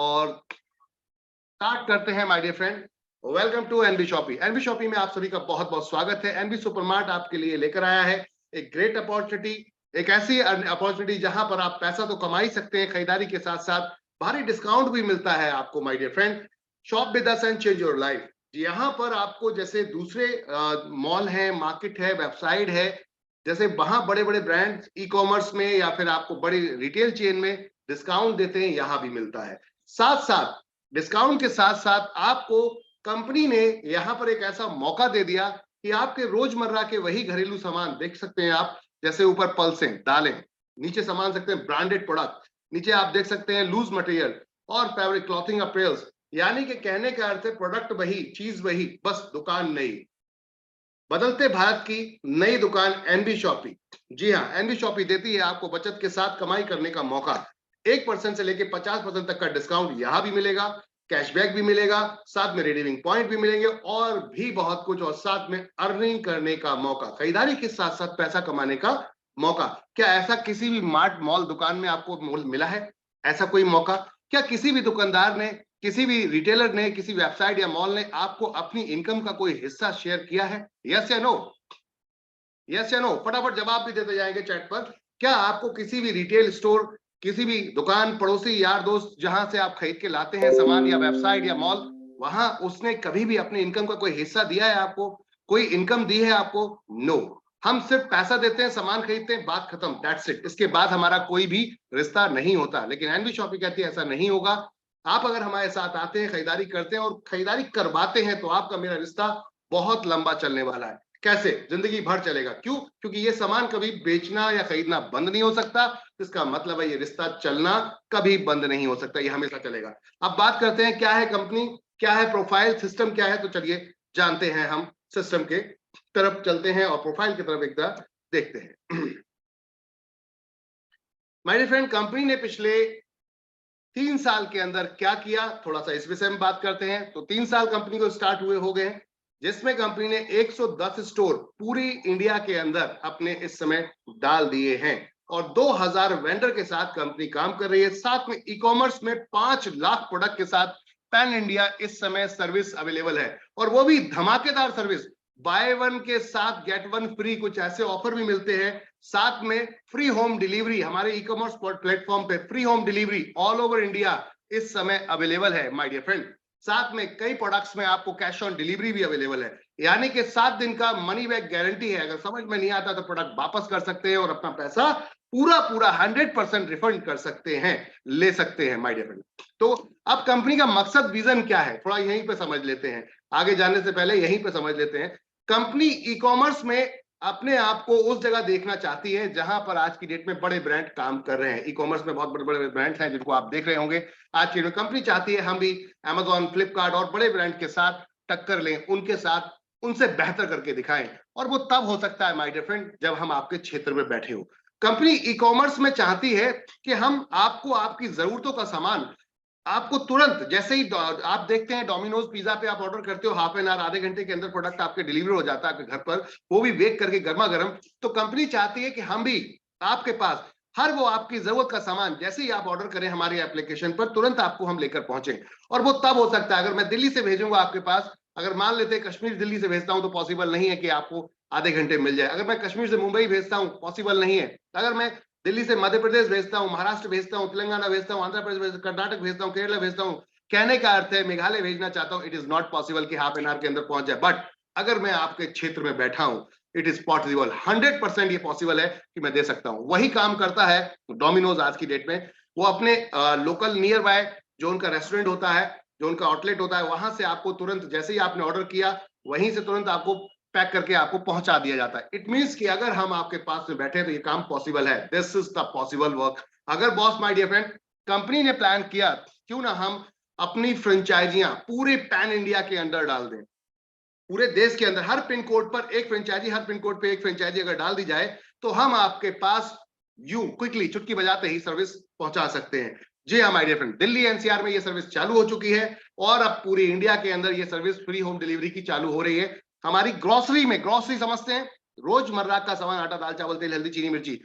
और स्टार्ट करते हैं my dear friend. Welcome to NB Shoppy. NB Shoppy में आप सभी का बहुत बहुत स्वागत है। एनबी सुपरमार्ट आपके लिए लेकर आया है एक ग्रेट अपॉर्चुनिटी, एक ऐसी अपॉर्चुनिटी जहां पर आप पैसा तो कमा ही सकते हैं, खरीदारी के साथ साथ भारी डिस्काउंट भी मिलता है आपको my dear friend. Shop with us and change your life. यहाँ पर आपको जैसे दूसरे मॉल है, मार्केट है, वेबसाइट है, जैसे वहां बड़े बड़े ब्रांड ई कॉमर्स में या फिर आपको बड़ी रिटेल चेन में डिस्काउंट देते हैं, यहाँ भी मिलता है। साथ साथ डिस्काउंट के साथ साथ आपको कंपनी ने यहां पर एक ऐसा मौका दे दिया कि आपके रोजमर्रा के वही घरेलू सामान देख सकते हैं आप, जैसे ऊपर पल्सें, दालें, नीचे सामान सकते हैं ब्रांडेड प्रोडक्ट, नीचे आप देख सकते हैं लूज मटेरियल और फैब्रिक क्लॉथिंग अपरेल्स। यानी कि कहने का अर्थ है प्रोडक्ट वही, चीज वही, बस दुकान नई। बदलते भारत की नई दुकान एनबी शॉपी। जी हाँ, एनबी शॉपी देती है आपको बचत के साथ कमाई करने का मौका। 1% से लेकर 50% तक का डिस्काउंट यहां भी मिलेगा, कैशबैक भी मिलेगा, साथ में रिडीमिंग पॉइंट भी मिलेंगे और भी बहुत कुछ, और साथ में अर्निंग करने का मौका, खरीदारी के साथ साथ पैसा कमाने का मौका। क्या ऐसा किसी भी मार्ट मॉल दुकान में आपको मिला है? ऐसा कोई मौका क्या किसी भी दुकानदार ने, किसी भी रिटेलर ने, किसी वेबसाइट या मॉल ने आपको अपनी इनकम का कोई हिस्सा शेयर किया है? यस या नो? यस या नो? फटाफट जवाब भी देते जाएंगे चैट पर। क्या आपको किसी भी रिटेल स्टोर, किसी भी दुकान, पड़ोसी, यार दोस्त जहां से आप खरीद के लाते हैं सामान, या वेबसाइट या मॉल, वहां उसने कभी भी अपनी इनकम का कोई हिस्सा दिया है आपको? कोई इनकम दी है आपको? नो। हम सिर्फ पैसा देते हैं, सामान खरीदते हैं, बात खत्म, दैट्स इट। इसके बाद हमारा कोई भी रिश्ता नहीं होता। लेकिन एनबी शॉपी कहती है ऐसा नहीं होगा। आप अगर हमारे साथ आते हैं, खरीदारी करते हैं और खरीदारी करवाते हैं, तो आपका मेरा रिश्ता बहुत लंबा चलने वाला है। कैसे? जिंदगी भर चलेगा। क्यों? क्योंकि ये सामान कभी बेचना या खरीदना बंद नहीं हो सकता। इसका मतलब है ये रिश्ता चलना कभी बंद नहीं हो सकता, ये हमेशा चलेगा। अब बात करते हैं क्या है कंपनी, क्या है प्रोफाइल, सिस्टम क्या है। तो चलिए जानते हैं, हम सिस्टम के तरफ चलते हैं और प्रोफाइल की तरफ एक बार देखते हैं। माय डियर फ्रेंड, कंपनी ने पिछले 3 साल के अंदर क्या किया, थोड़ा सा इस विषय में बात करते हैं। तो 3 साल कंपनी को स्टार्ट हुए हो गए हैं, जिसमें कंपनी ने 110 स्टोर पूरी इंडिया के अंदर अपने इस समय डाल दिए हैं और 2000 वेंडर के साथ कंपनी काम कर रही है। साथ में ई कॉमर्स में 5 लाख प्रोडक्ट के साथ पैन इंडिया इस समय सर्विस अवेलेबल है, और वो भी धमाकेदार सर्विस। बाय वन के साथ गेट वन फ्री, कुछ ऐसे ऑफर भी मिलते हैं। साथ में फ्री होम डिलीवरी, हमारे ई कॉमर्स प्लेटफॉर्म पे free home delivery all over India इस समय अवेलेबल है माय डियर फ्रेंड। साथ में कई प्रोडक्ट्स में आपको कैश ऑन डिलीवरी भी अवेलेबल है, यानी कि 7 दिन का मनी बैक गारंटी है। अगर समझ में नहीं आता तो प्रोडक्ट वापस कर सकते हैं और अपना पैसा पूरा पूरा 100% रिफंड कर सकते हैं, ले सकते हैं माय डियर फ्रेंड। तो अब कंपनी का मकसद, विजन क्या है, थोड़ा यहीं पे समझ लेते हैं। आगे जाने से पहले यहीं पे समझ लेते हैं। कंपनी ई कॉमर्स में अपने आप को उस जगह देखना चाहती है जहां पर आज की डेट में बड़े ब्रांड काम कर रहे हैं। ई कॉमर्स में बहुत बड़े बड़े ब्रांड्स हैं जिनको आप देख रहे होंगे। आज की कंपनी चाहती है हम भी Amazon, फ्लिपकार्ट और बड़े ब्रांड के साथ टक्कर लें, उनके साथ, उनसे बेहतर करके दिखाएं। और वो तब हो सकता है माय डियर फ्रेंड जब हम आपके क्षेत्र में बैठे हो। कंपनी ई कॉमर्स में चाहती है कि हम आपको आपकी जरूरतों का सामान आपको तुरंत, जैसे ही आप देखते हैं डोमिनोज पिज्जा पे आप ऑर्डर करते हो, हाफ एन आवर, आधे घंटे के अंदर प्रोडक्ट आपके डिलीवर हो जाता है आपके घर पर, वो भी बेक करके गर्मा गर्म। तो कंपनी चाहती है कि हम भी आपके पास हर वो आपकी जरूरत का सामान जैसे ही आप ऑर्डर करें हमारी एप्लीकेशन पर, तुरंत आपको हम लेकर पहुंचे। और वो तब हो सकता है अगर मैं दिल्ली से भेजूंगा आपके पास। अगर मान लेते हैं कश्मीर दिल्ली से भेजता हूं तो पॉसिबल नहीं है कि आपको आधे घंटे मिल जाए। अगर मैं कश्मीर से मुंबई भेजता हूं, पॉसिबल नहीं है। अगर मैं दिल्ली से मध्य प्रदेश भेजता हूं, महाराष्ट्र भेजता हूं, तेलंगाना भेजता हूं, आंध्र प्रदेश, कर्नाटक भेजता हूं, केरला भेजता हूं, कहने का अर्थ है मेघालय भेजना चाहता हूं, इट इज नॉट पॉसिबल कि हाफ एन आवर के अंदर पहुंच जाए। बट अगर मैं आपके क्षेत्र में बैठा हूं, इट इज पॉसिबल, 100% ये पॉसिबल है कि मैं दे सकता हूं। वही काम करता है डोमिनोज आज की डेट में। वो अपने लोकल नियर बाय जो उनका रेस्टोरेंट होता है, जो उनका आउटलेट होता है, वहां से आपको तुरंत जैसे ही आपने ऑर्डर किया वहीं से तुरंत आपको पैक करके आपको पहुंचा दिया जाता है। इट मींस कि अगर हम आपके पास में बैठे तो ये काम पॉसिबल है। This is the possible work. अगर boss my dear friend, company ने प्लान किया क्यों ना हम अपनी फ्रेंचाइजियां पूरे पैन इंडिया के अंदर डाल दें। पूरे देश के अंदर हर पिन कोड पर एक फ्रेंचाइजी, हर पिन कोड पे एक फ्रेंचाइजी अगर डाल दी जाए तो हम आपके पास यूं क्विकली चुटकी बजाते ही सर्विस पहुंचा सकते हैं। जी हाँ my dear friend, Delhi NCR में ये सर्विस चालू हो चुकी है और अब पूरी इंडिया के अंदर ये सर्विस फ्री होम डिलीवरी की चालू हो रही है। हमारी ग्रोसरी में, ग्रोसरी समझते हैं, रोजमर्रा का सामान, आटा, दाल, चावल, तेल, हल्दी, चीनी, मिर्ची,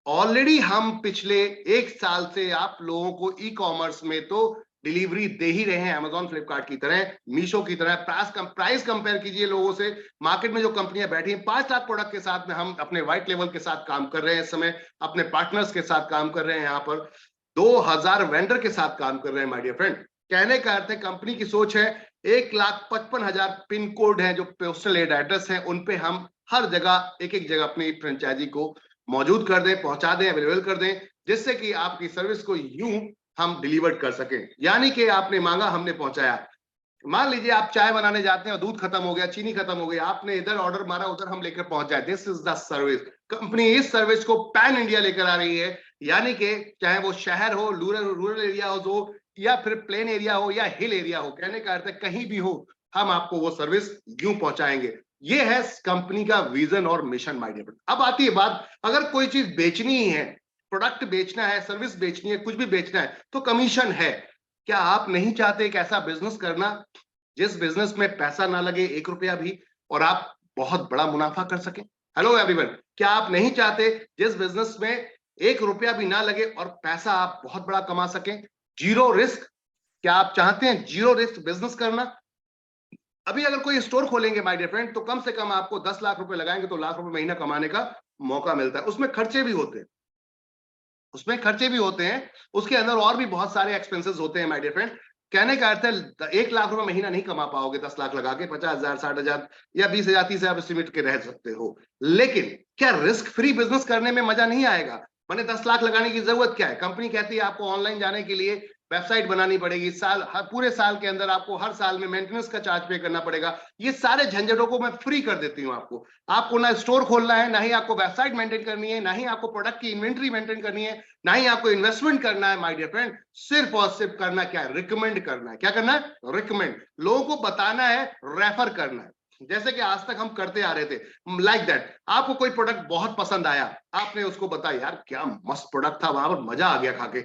ऑलरेडी हम पिछले 1 साल से आप लोगों को ई कॉमर्स में तो डिलीवरी दे ही रहे हैं, अमेजॉन फ्लिपकार्ट की तरह, मीशो की तरह। प्राइस कंपेयर कीजिए लोगों से, मार्केट में जो कंपनियां बैठी हैं 5 लाख प्रोडक्ट के साथ में हम अपने व्हाइट लेवल के साथ काम कर रहे हैं इस समय, अपने पार्टनर्स के साथ काम कर रहे हैं, यहाँ पर 2000 वेंडर के साथ काम कर रहे हैं माय डियर फ्रेंड। कहने का अर्थ है कंपनी की सोच है 1,55,000 पिन कोड है जो पोस्टल एड्रेस है, उन पे हम हर जगह एक एक जगह अपनी फ्रेंचाइजी को मौजूद कर दें, पहुंचा दें, अवेलेबल कर दें, जिससे कि आपकी सर्विस को यूं हम डिलीवर कर सकें। यानी कि आपने मांगा, हमने पहुंचाया। मान लीजिए आप चाय बनाने जाते हैं और दूध खत्म हो गया, चीनी खत्म हो गई, आपने इधर ऑर्डर मारा, उधर हम लेकर पहुंच जाए। This is the service. Company इस सर्विस को पैन इंडिया लेकर आ रही है, यानी कि चाहे वो शहर हो, रूरल एरिया हो, या फिर प्लेन एरिया हो, या हिल एरिया हो, कहने का अर्थ है कहीं भी हो हम आपको वो सर्विस यूं पहुंचाएंगे। ये है कंपनी का विजन और मिशन माय डियर फ्रेंड। अब आती है बात, अगर कोई चीज बेचनी ही है, प्रोडक्ट बेचना है, सर्विस बेचनी है, कुछ भी बेचना है, तो कमीशन है। क्या आप नहीं चाहते एक ऐसा बिजनेस करना जिस बिजनेस में पैसा ना लगे 1 रुपया भी, और आप बहुत बड़ा मुनाफा कर सकें? हेलो एवरीवन, क्या आप नहीं चाहते जिस बिजनेस में 1 रुपया भी ना लगे और पैसा आप बहुत बड़ा कमा सकें, जीरो रिस्क? क्या आप चाहते हैं जीरो रिस्क बिजनेस करना? अभी अगर कोई स्टोर खोलेंगे माय डियर फ्रेंड, तो कम से कम आपको 10 लाख रुपए लगाएंगे तो लाख रुपए महीना कमाने का मौका मिलता है। उसमें खर्चे भी होते हैं, उसके अंदर और भी बहुत सारे एक्सपेंसेस होते हैं माय डियर फ्रेंड। कहने का अर्थ है 1 लाख रुपए महीना नहीं कमा पाओगे 10 लाख लगा के, 50,000, 60,000 या 20,000, 30,000 एस्टिमेट के रह सकते हो। लेकिन क्या रिस्क फ्री बिजनेस करने में मजा नहीं आएगा? मैंने 10 लाख लगाने की जरूरत क्या है? कंपनी कहती है आपको ऑनलाइन जाने के लिए वेबसाइट बनानी पड़ेगी, पूरे साल के अंदर आपको हर साल में मेंटेनेंस का चार्ज पे करना पड़ेगा। ये सारे झंझटों को मैं फ्री कर देती हूँ आपको। आपको ना स्टोर खोलना है, ना ही आपको वेबसाइट मेंटेन करनी है, ना ही आपको प्रोडक्ट की इन्वेंट्री मेंटेन करनी है, ना ही आपको इन्वेस्टमेंट करना है माय डियर फ्रेंड। सिर्फ और सिर्फ करना क्या है? रिकमेंड करना है। क्या करना है? रिकमेंड। लोगों को बताना है, रेफर करना है, जैसे कि आज तक हम करते आ रहे थे। लाइक दैट, आपको कोई प्रोडक्ट बहुत पसंद आया, आपने उसको बताया, यार क्या मस्त प्रोडक्ट था, वहां पर मजा आ गया खा के,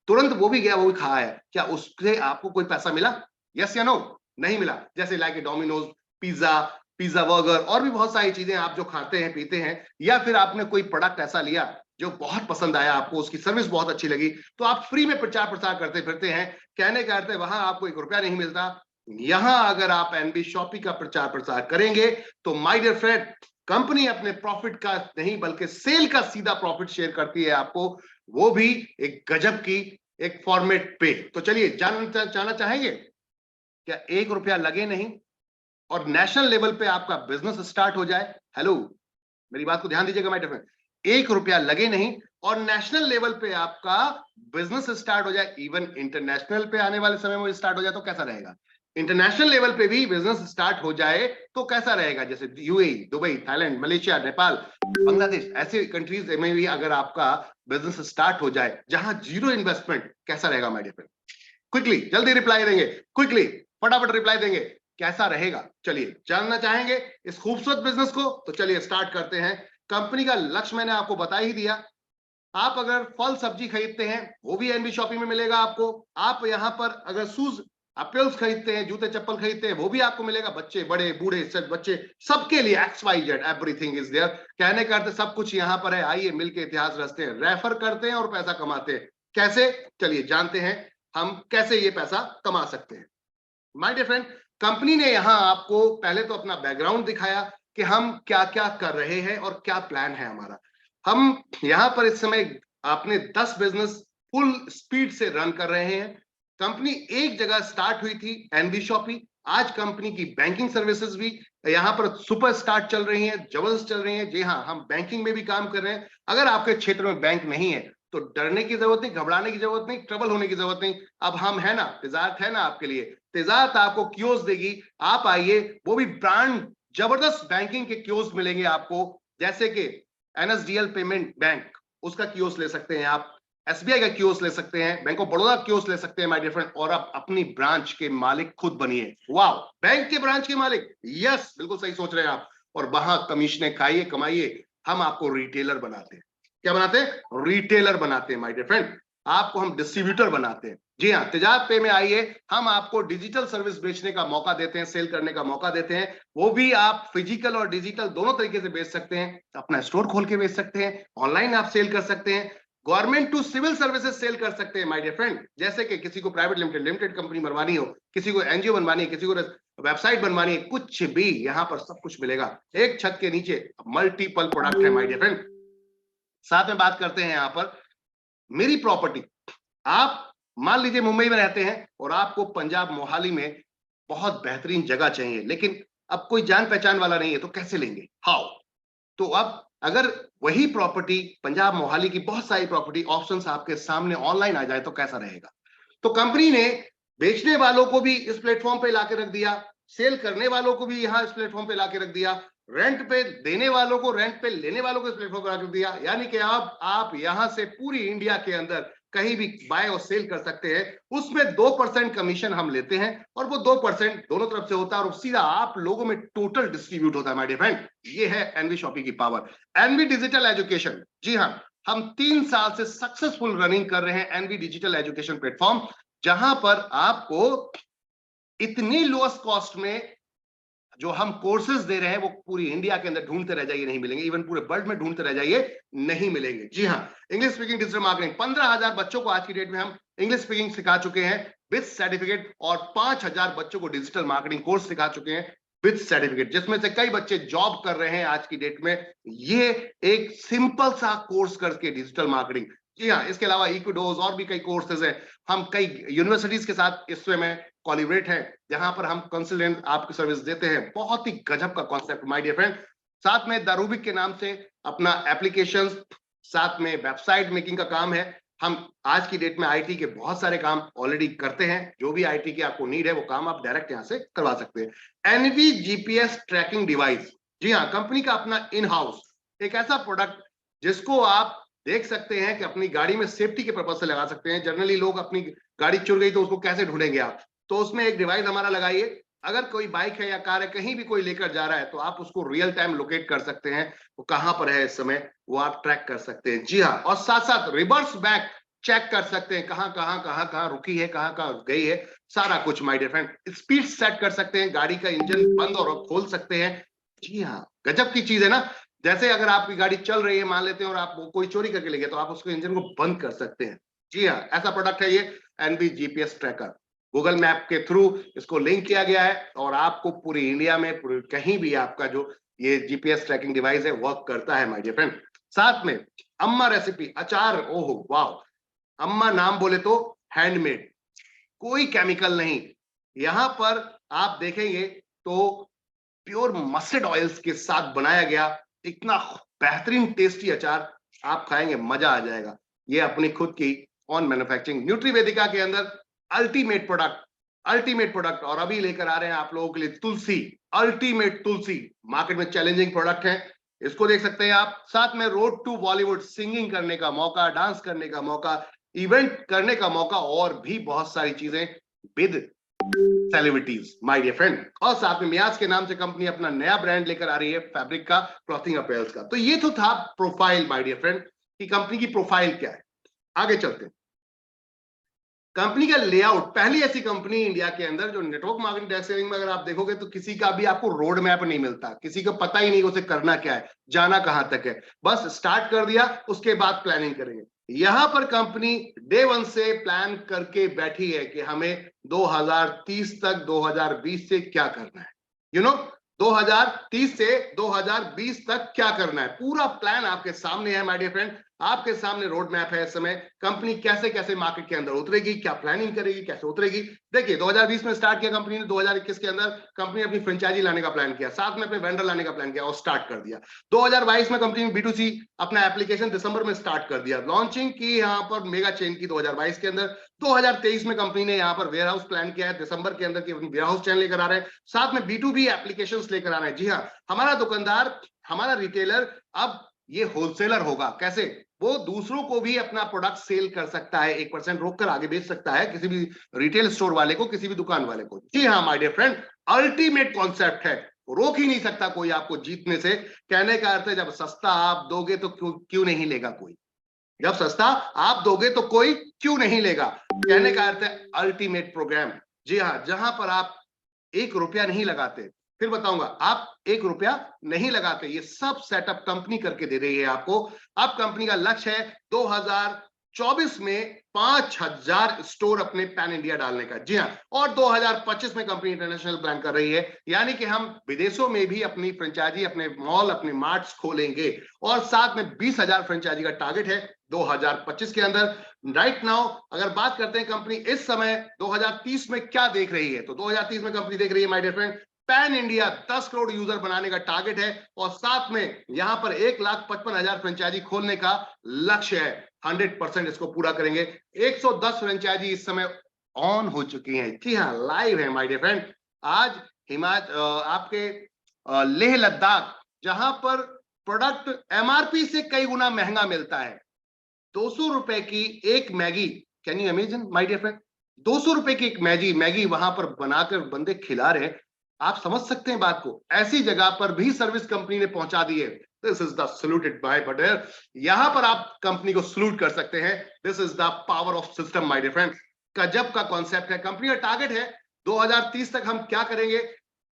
तुरंत वो भी गया, वो भी खाया है, क्या उससे आपको कोई पैसा मिला? यस या नो? नहीं मिला। जैसे like Domino's, pizza, pizza burger, और भी बहुत सारी चीजें आप जो खाते हैं पीते हैं, या फिर आपने कोई प्रोडक्ट ऐसा लिया जो बहुत पसंद आया आपको, उसकी सर्विस बहुत अच्छी लगी, तो आप फ्री में प्रचार प्रसार करते फिरते हैं। कहने का अर्थ है वहां आपको 1 रुपया नहीं मिलता। यहां अगर आप एनबी शॉपी का प्रचार प्रसार करेंगे तो माय डियर फ्रेंड, कंपनी अपने प्रॉफिट का नहीं बल्कि सेल का सीधा प्रॉफिट शेयर करती है आपको, वो भी एक गजब की एक फॉर्मेट पे। तो चलिए जानना चाहेंगे, क्या 1 रुपया लगे नहीं और नेशनल लेवल पे आपका बिजनेस स्टार्ट हो जाए? हेलो, मेरी बात को ध्यान दीजिएगा माय डियर फ्रेंड। 1 रुपया लगे नहीं और नेशनल लेवल पे आपका बिजनेस स्टार्ट हो जाए, इवन इंटरनेशनल पे आने वाले समय में स्टार्ट हो जाए तो कैसा रहेगा? इंटरनेशनल लेवल पे भी बिजनेस स्टार्ट हो जाए तो कैसा रहेगा? जैसे UAE, Dubai, Thailand, Malaysia, Nepal, Bangladesh, ऐसे कंट्रीज में भी अगर आपका बिजनेस स्टार्ट हो जाए जहां जीरो इन्वेस्टमेंट, कैसा रहेगा माय डियर फ्रेंड? क्विकली, जल्दी रिप्लाई देंगे, क्विकली फटाफट रिप्लाई देंगे, कैसा रहेगा? चलिए जानना चाहेंगे इस खूबसूरत बिजनेस को, तो चलिए स्टार्ट करते हैं। कंपनी का लक्ष्य मैंने आपको बता ही दिया। आप अगर फल सब्जी खरीदते हैं वो भी एनबी शॉपिंग में मिलेगा आपको। आप यहां पर अगर शूज अपल्स खरीदते हैं, जूते चप्पल खरीदते हैं, वो भी आपको मिलेगा। बच्चे, बड़े, बूढ़े, सब बच्चे, सबके लिए XYZ एवरीथिंग इज देयर। कहने का अर्थ सब कुछ यहां पर है। आइए मिलकर इतिहास रचते हैं, रेफर करते हैं और पैसा कमाते हैं। कैसे? चलिए जानते हैं हम कैसे ये पैसा कमा सकते हैं। माय डियर फ्रेंड, कंपनी ने यहां आपको पहले तो अपना बैकग्राउंड दिखाया कि हम क्या क्या कर रहे हैं और क्या प्लान है हमारा। हम यहां पर इस समय अपने 10 बिजनेस फुल स्पीड से रन कर रहे हैं। कंपनी एक जगह स्टार्ट हुई थी, एनबी शॉपी। आज कंपनी की बैंकिंग सर्विसेज भी यहां पर सुपर स्टार्ट चल रही हैं, जबरदस्त चल रही हैं। जी हाँ, हम बैंकिंग में भी काम कर रहे हैं। अगर आपके क्षेत्र में बैंक नहीं है तो डरने की जरूरत नहीं, घबराने की जरूरत नहीं, ट्रबल होने की जरूरत नहीं। अब हम है ना, तिजारत है ना आपके लिए। तिजारत आपको कियोस्क देगी, आप आइए, वो भी ब्रांड जबरदस्त बैंकिंग के कियोस्क मिलेंगे आपको, जैसे कि एनएसडीएल पेमेंट बैंक, उसका कियोस्क ले सकते हैं आप, एसबीआई का कियोस्क ले सकते हैं, बैंक ऑफ बड़ौदा कियोस्क ले सकते हैं माय डियर फ्रेंड, और आप अपनी ब्रांच के मालिक खुद बनिए। वाह, बैंक के ब्रांच के मालिक, यस बिल्कुल सही सोच रहे हैं आप। और वहां कमीशनें खाइए, कमाइए। हम आपको रिटेलर बनाते हैं। क्या बनाते हैं? रिटेलर बनाते हैं माय डियर फ्रेंड। आपको हम डिस्ट्रीब्यूटर बनाते हैं। जी हाँ, तिजारत पे में आइए, हम आपको डिजिटल सर्विस बेचने का मौका देते हैं, सेल करने का मौका देते हैं। वो भी आप फिजिकल और डिजिटल दोनों तरीके से बेच सकते हैं। अपना स्टोर खोल के बेच सकते हैं, ऑनलाइन आप सेल कर सकते हैं। Government to civil services sell कर सकते हैं माय डियर फ्रेंड। जैसे कि किसी को प्राइवेट लिमिटेड कंपनी बनवानी हो, किसी को एनजीओ बनवानी है, किसी को वेबसाइट बनवानी है, कुछ भी यहाँ पर सब कुछ मिलेगा एक छत के नीचे। मल्टीपल प्रोडक्ट है माय डियर फ्रेंड। साथ में बात करते हैं यहाँ पर मेरी प्रॉपर्टी। आप मान लीजिए मुंबई में रहते हैं और आपको पंजाब मोहाली में बहुत बेहतरीन जगह चाहिए, लेकिन अब कोई जान पहचान वाला नहीं है, तो कैसे लेंगे? हाउ? तो अब अगर वही प्रॉपर्टी पंजाब मोहाली की बहुत सारी प्रॉपर्टी ऑप्शंस आपके सामने ऑनलाइन आ जाए तो कैसा रहेगा? तो कंपनी ने बेचने वालों को भी इस प्लेटफॉर्म पे लाके रख दिया, सेल करने वालों को भी यहां इस प्लेटफॉर्म पे लाके रख दिया, रेंट पे देने वालों को, रेंट पे लेने वालों को इस प्लेटफॉर्म पे रख दिया। यानी कि अब आप यहां से पूरी इंडिया के अंदर कहीं भी बाय और सेल कर सकते हैं। उसमें 2% कमीशन हम लेते हैं और वो 2% दोनों तरफ से होता है और सीधा आप लोगों में टोटल डिस्ट्रीब्यूट होता है माय डियर फ्रेंड। ये है एनवी शॉपी की पावर। एनवी डिजिटल एजुकेशन, जी हाँ, हम 3 साल से सक्सेसफुल रनिंग कर रहे हैं एनवी डिजिटल एजुकेशन प्लेटफॉर्म, जहां पर आपको इतनी लोएस्ट कॉस्ट में जो हम कोर्सेज दे रहे हैं वो पूरी इंडिया के अंदर ढूंढते रह जाइए, नहीं मिलेंगे। इवन पूरे वर्ल्ड में ढूंढते रह जाइए, नहीं मिलेंगे। जी हाँ, इंग्लिश स्पीकिंग डिजिटल मार्केटिंग, 15,000 बच्चों को आज की डेट में हम इंग्लिश स्पीकिंग सिखा चुके हैं विद सर्टिफिकेट, और 5,000 बच्चों को डिजिटल मार्केटिंग कोर्स सिखा चुके हैं विद सर्टिफिकेट, जिसमें से कई बच्चे जॉब कर रहे हैं आज की डेट में। ये एक सिंपल सा कोर्स करके डिजिटल मार्केटिंग। जी हाँ, इसके अलावा इक्विडोज और भी कई कोर्सेज हैं। हम कई यूनिवर्सिटीज के साथ इस समय कोलैबोरेट है, जहां पर हम कंसल्टेंट आपकी सर्विस देते हैं। बहुत ही गजब का कॉन्सेप्ट माय डियर फ्रेंड। साथ में द रूबिक के नाम से अपना एप्लीकेशंस, साथ में वेबसाइट मेकिंग का काम है। हम आज की डेट में आईटी के बहुत सारे काम ऑलरेडी करते हैं। जो भी आईटी की आपको नीड है वो काम आप डायरेक्ट यहां से करवा सकते हैं। एनवी जीपीएस ट्रैकिंग डिवाइस, जी हाँ, कंपनी का अपना इन हाउस एक ऐसा प्रोडक्ट जिसको आप देख सकते हैं कि अपनी गाड़ी में सेफ्टी के पर्पज से लगा सकते हैं। जनरली लोग अपनी गाड़ी चुर गई तो उसको कैसे ढूंढेंगे आप, तो उसमें एक डिवाइस हमारा लगाइए। अगर कोई बाइक है या कार है, कहीं भी कोई लेकर जा रहा है, तो आप उसको रियल टाइम लोकेट कर सकते हैं, वो कहां पर है इस समय, वो आप ट्रैक कर सकते हैं। जी हाँ, और साथ साथ रिवर्स बैक चेक कर सकते हैं, कहां रुकी है, कहां गई है, सारा कुछ my dear friend. Speed set कर सकते हैं, गाड़ी का इंजन बंद और खोल सकते हैं। जी हाँ, गजब की चीज है ना। जैसे अगर आपकी गाड़ी चल रही है मान लेते हैं और आप कोई चोरी करके ले गया, तो आप उसके इंजन को बंद कर सकते हैं। जी हाँ, ऐसा प्रोडक्ट है ये NV GPS tracker. Google map के थ्रू इसको लिंक किया गया है और आपको पूरी इंडिया में कहीं भी आपका जो ये जीपीएस ट्रैकिंग डिवाइस है वर्क करता है माय डियर फ्रेंड। साथ में अम्मा रेसिपी अचार, ओहो वाह, अम्मा नाम बोले तो हैंडमेड, कोई केमिकल नहीं। यहां पर आप देखेंगे तो प्योर मस्टर्ड ऑयल्स के साथ बनाया गया इतना बेहतरीन टेस्टी अचार आप खाएंगे, मजा आ जाएगा। ये अपनी खुद की ऑन मैन्युफैक्चरिंग न्यूट्रीवेदिका के अंदर अल्टीमेट प्रोडक्ट और अभी लेकर आ रहे हैं आप लोगों के लिए तुलसी, अल्टीमेट तुलसी, मार्केट में चैलेंजिंग प्रोडक्ट है, इसको देख सकते हैं आप। साथ में रोड टू बॉलीवुड, सिंगिंग करने का मौका, डांस करने का मौका, इवेंट करने का मौका, और भी बहुत सारी चीजें with celebrities my dear friend. और साथ में मियाज के नाम से कंपनी अपना नया ब्रांड लेकर आ रही है फैब्रिक का, क्लॉथिंग अपीयर्स का। तो ये तो था प्रोफाइल माय डियर फ्रेंड कि कंपनी की प्रोफाइल क्या है। आगे चलते हैं, कंपनी का लेआउट। पहली ऐसी कंपनी इंडिया के अंदर जो नेटवर्क मार्केटिंग डायरेक्ट सेलिंग में अगर आप देखोगे तो किसी का भी आपको रोड मैप नहीं मिलता, किसी को पता ही नहीं उसे करना क्या है, जाना कहां तक है, बस स्टार्ट कर दिया, उसके बाद प्लानिंग करेंगे। यहां पर कंपनी डे वन से प्लान करके बैठी है कि हमें 2030 तक 2020 से क्या करना है, 2030 से 2020 तक क्या करना है, पूरा प्लान आपके सामने है माय डियर फ्रेंड। आपके सामने रोड मैप है इस समय, कंपनी कैसे कैसे मार्केट के अंदर उतरेगी, क्या प्लानिंग करेगी, कैसे उतरेगी। देखिए 2020 में स्टार्ट किया कंपनी ने, 2021 के अंदर कंपनी अपनी फ्रेंचाइजी लाने का प्लान किया, साथ में अपने वेंडर लाने का प्लान किया और स्टार्ट कर दिया। 2022 में कंपनी ने B2C अपना एप्लीकेशन दिसंबर में स्टार्ट कर दिया, लॉन्चिंग की यहाँ पर मेगा चेन की 2022 के अंदर। 2023 में कंपनी ने यहाँ पर वेयर हाउस प्लान किया है, दिसंबर के अंदर की वेयर हाउस चैन लेकर आ रहे हैं, साथ में B2B एप्लीकेशन लेकर आ रहे हैं। जी हाँ, हमारा दुकानदार, हमारा रिटेलर अब ये होलसेलर होगा। कैसे? वो दूसरों को भी अपना प्रोडक्ट सेल कर सकता है, 1% रोक कर आगे बेच सकता है किसी भी रिटेल स्टोर वाले को, किसी भी दुकान वाले को। जी हाँ my dear friend, ultimate concept है, रोक ही नहीं सकता कोई आपको जीतने से। कहने का अर्थ है जब सस्ता आप दोगे तो क्यों नहीं लेगा कोई, जब सस्ता आप दोगे तो कोई क्यों नहीं लेगा। कहने का अर्थ है अल्टीमेट प्रोग्राम। जी हाँ, जहां पर आप 1 रुपया नहीं लगाते, फिर बताऊंगा। आप 1 रुपया नहीं लगाते, ये सब सेटअप कंपनी करके दे रही है आपको। अब कंपनी का लक्ष्य है 2024 में 5000 स्टोर अपने पैन इंडिया डालने का। जी हाँ, और 2025 में कंपनी इंटरनेशनल प्लान कर रही है, यानी कि हम विदेशों में भी अपनी फ्रेंचाइजी, अपने मॉल, अपने मार्ट्स खोलेंगे, और साथ में 20,000 फ्रेंचाइजी का टारगेट है 2025 के अंदर। राइट नाउ अगर बात करते हैं कंपनी इस समय 2030 में क्या देख रही है, तो 2030 में कंपनी देख रही है my dear friend, pan India 10 crore user बनाने का टारगेट है, और साथ में यहां पर 1,55,000 फ्रेंचाइजी खोलने का लक्ष्य है। 100% इसको पूरा करेंगे। 110 फ्रेंचाइजी इस समय ऑन हो चुकी हैं। जी हाँ, लाइव है माय डियर फ्रेंड। आज आपके लेह लद्दाख, जहां पर प्रोडक्ट एमआरपी से कई गुना महंगा मिलता है, 200 रुपए की एक Maggi, can you imagine my dear friend, 200 रुपए की एक मैगी वहां पर बनाकर बंदे खिला रहे हैं। आप समझ सकते हैं बात को, ऐसी जगह पर भी सर्विस कंपनी ने पहुंचा दी है। This is the saluted by butter. यहां पर आप कंपनी को सल्यूट कर सकते हैं। This is the power of system my dear friend. गजब का कॉन्सेप्ट है। कंपनी का टारगेट है 2030 तक हम क्या करेंगे,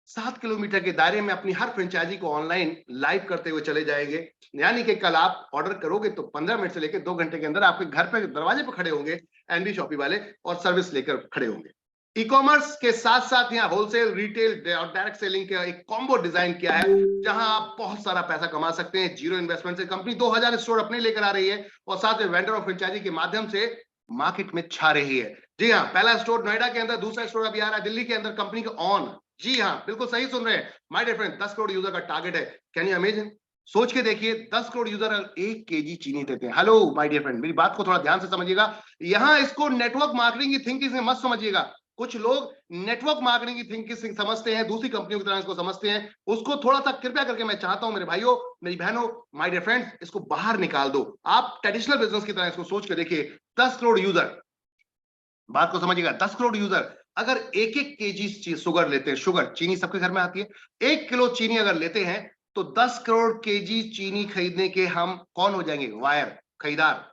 7 किलोमीटर के दायरे में अपनी हर फ्रेंचाइजी को ऑनलाइन लाइव करते हुए चले जाएंगे। यानी कि कल आप ऑर्डर करोगे तो 15 मिनट से लेकर 2 घंटे के अंदर आपके घर पे दरवाजे पे खड़े होंगे एनबी शॉपी वाले, और सर्विस लेकर खड़े होंगे। ई कॉमर्स के साथ साथ यहाँ होलसेल, रिटेल और डायरेक्ट सेलिंग का एक कॉम्बो डिजाइन किया है, जहां आप बहुत सारा पैसा कमा सकते हैं जीरो इन्वेस्टमेंट से। कंपनी 2000 स्टोर अपने लेकर आ रही है, और साथ में वेंडर और फ्रेंचाइजी के माध्यम से मार्केट में छा रही है। जी हाँ, पहला स्टोर नोएडा के अंदर, दूसरा स्टोर अभी आ रहा है दिल्ली के अंदर, कंपनी का ऑन। जी हाँ, बिल्कुल सही सुन रहे हैं my dear friend, 10 crore user का टारगेट है। Can you imagine? सोच के देखिए, 10 करोड़ यूजर 1 केजी चीनी देते हैं। हेलो माय डियर फ्रेंड, मेरी बात को थोड़ा ध्यान से समझिएगा। यहां इसको नेटवर्क मार्केटिंग की थिंकिंग से मत समझिएगा। कुछ लोग नेटवर्क मार्केटिंग की थिंकिंग समझते हैं, दूसरी कंपनियों की तरह इसको समझते हैं। उसको थोड़ा सा कृपया करके मैं चाहता हूं मेरे भाइयों, मेरी बहनों, माय डियर फ्रेंड्स, इसको बाहर निकाल दो। आप ट्रेडिशनल बिजनेस की तरह इसको सोच के देखिए। 10 करोड़ यूजर, बात को समझिएगा, 10 करोड़ यूजर अगर 1-1 केजी शुगर लेते हैं, शुगर चीनी सबके घर में आती है, 1 किलो चीनी अगर लेते हैं तो 10 करोड़ केजी चीनी खरीदने के हम कौन हो जाएंगे? वायर, खरीदार,